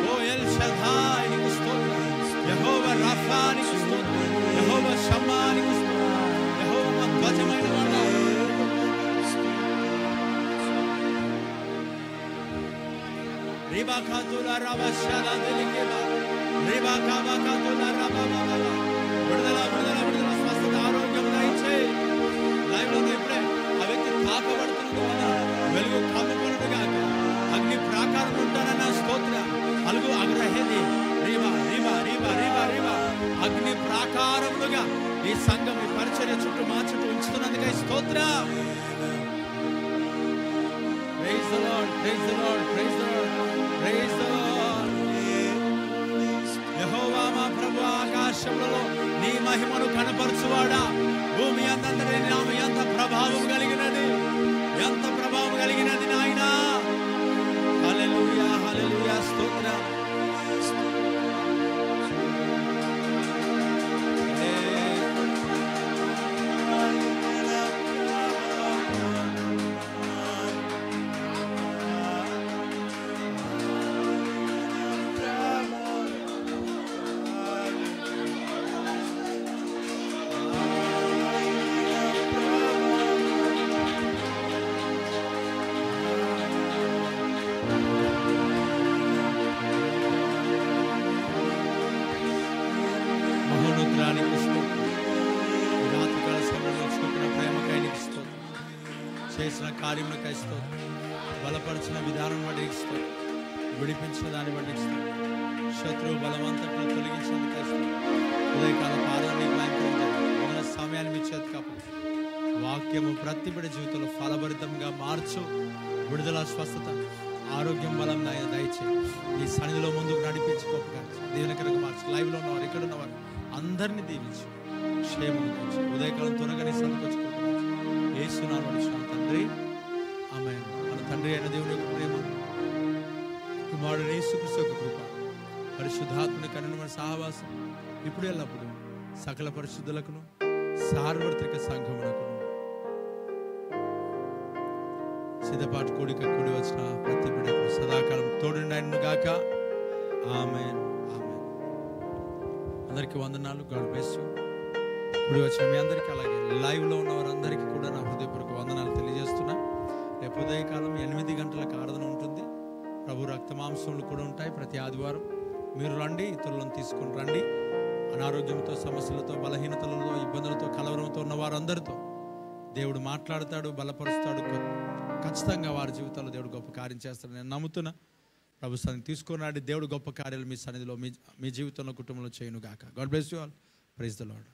ఓ ఎల్ షదాయ్ నీకు స్తోత్రం, యెహోవా రాఫా నీకు స్తోత్రం, యెహోవా షమ్మా నీకు స్తోత్రం, యెహోవా ధ్వజమైన వాడా. రిబా ఖాతులా రబా షలా దెలికేబా రిబా కాబా ఖాతులా రబా బాబా. విడుదల విడుదల విడుదల, స్వస్థత, ఆరోగ్యం దయచేయి. లైవ్లో ఇప్పుడే ఆ వ్యక్తి తాకబడుతున్నది, వెలుగు కమ్ముకున్నట్టుగా అగ్ని ప్రాకారం ఉంటానన్న స్తోత్ర అలుగు అగ్రహేది రీబా రీబా రీబా రీబా రీబా. అగ్ని ప్రాకారం ఈ సంఘం ఈ పరిచర్య చుట్టూ మా చుట్టూ ఉంచుతున్నందుకై స్తోత్రం. Praise the Lord, praise the Lord, praise the Lord, praise the Lord. యెహోవా మా ప్రభువా, ఆకాశములలో నీ మహిమను కనపరచువాడా, భూమి అందంతటి నీ నామం ఎంత ప్రభావం కలిగినది, ఎంత ప్రభావం కలిగినది నాయనా. హల్లెలూయా, హల్లెలూయా, స్తోత్రం. చేసిన కార్యములకై స్తోత్రం. బలపరిచిన విధానం బట్టి స్తోత్రం. విడిపించిన దాన్ని బట్టి స్తోత్రం. శత్రువు బలవంతట్లో తొలగించినందుకై స్తోత్రం. ఉదయకాల పారాన్ని సమయాన్ని మీ చేతి కాపాడు. వాక్యము ప్రతి బిడ్డ జీవితంలో ఫలభరితంగా మార్చు. విడుదల, స్వస్థత, ఆరోగ్యం, బలం దయచేయి. ఈ సన్నిధిలో ముందుకు నడిపించి గొప్పగా దీవెనకరంగా మార్చు. లైవ్లో ఉన్నవారు, ఇక్కడ ఉన్నవారు అందరినీ దీవించి క్షేమం దయచి ఉదయకాలం త్వరగా నీ సంతకొచ్చుకుంటున్నాను. యేసునామములో అడుగుచున్నాను తండ్రి, ఆమేన్. మన తండ్రి అయిన దేవుని యొక్క ప్రేమ, కుమారుడు యేసుక్రీస్తు యొక్క కృప, పరిశుద్ధాత్మని కరుణ సహవాసం ఇప్పుడు ఎల్లప్పుడు సకల పరిశుద్ధులకును సార్వత్రిక సంఘమునకును సిద్ధపాటు కూడిక కూడి వచ్చిన ప్రతి బిడ్డకు సదాకాలం తోడుండను గాక. ఆమేన్, ఆమేన్. అందరికీ వందనాలు. God bless you. కూడి వచ్చిన మీ అందరికీ, అలాగే లైవ్లో ఉన్న వారందరికీ కూడా నా హృదయపూర్వక వందనాలు తెలియజేస్తున్నా. రేపు ఉదయకాలం 8 గంటలకు ఆరాధన ఉంటుంది. ప్రభు రక్తమాంసములు కూడా ఉంటాయి. ప్రతి ఆదివారం మీరు రండి, ఇతరులను తీసుకొని రండి. అనారోగ్యంతో, సమస్యలతో, బలహీనతలతో, ఇబ్బందులతో, కలవరంతో ఉన్న వారందరితో దేవుడు మాట్లాడతాడు, బలపరుస్తాడు. ఖచ్చితంగా వారి జీవితాల్లో దేవుడు గొప్ప కార్యం చేస్తాడు నేను నమ్ముతున్నా. ప్రభు సన్నిధి తీసుకొని దేవుడు గొప్ప కార్యాలు మీ సన్నిధిలో, మీ జీవితంలో, కుటుంబంలో చేయను గాక. God bless you all. Praise the lord.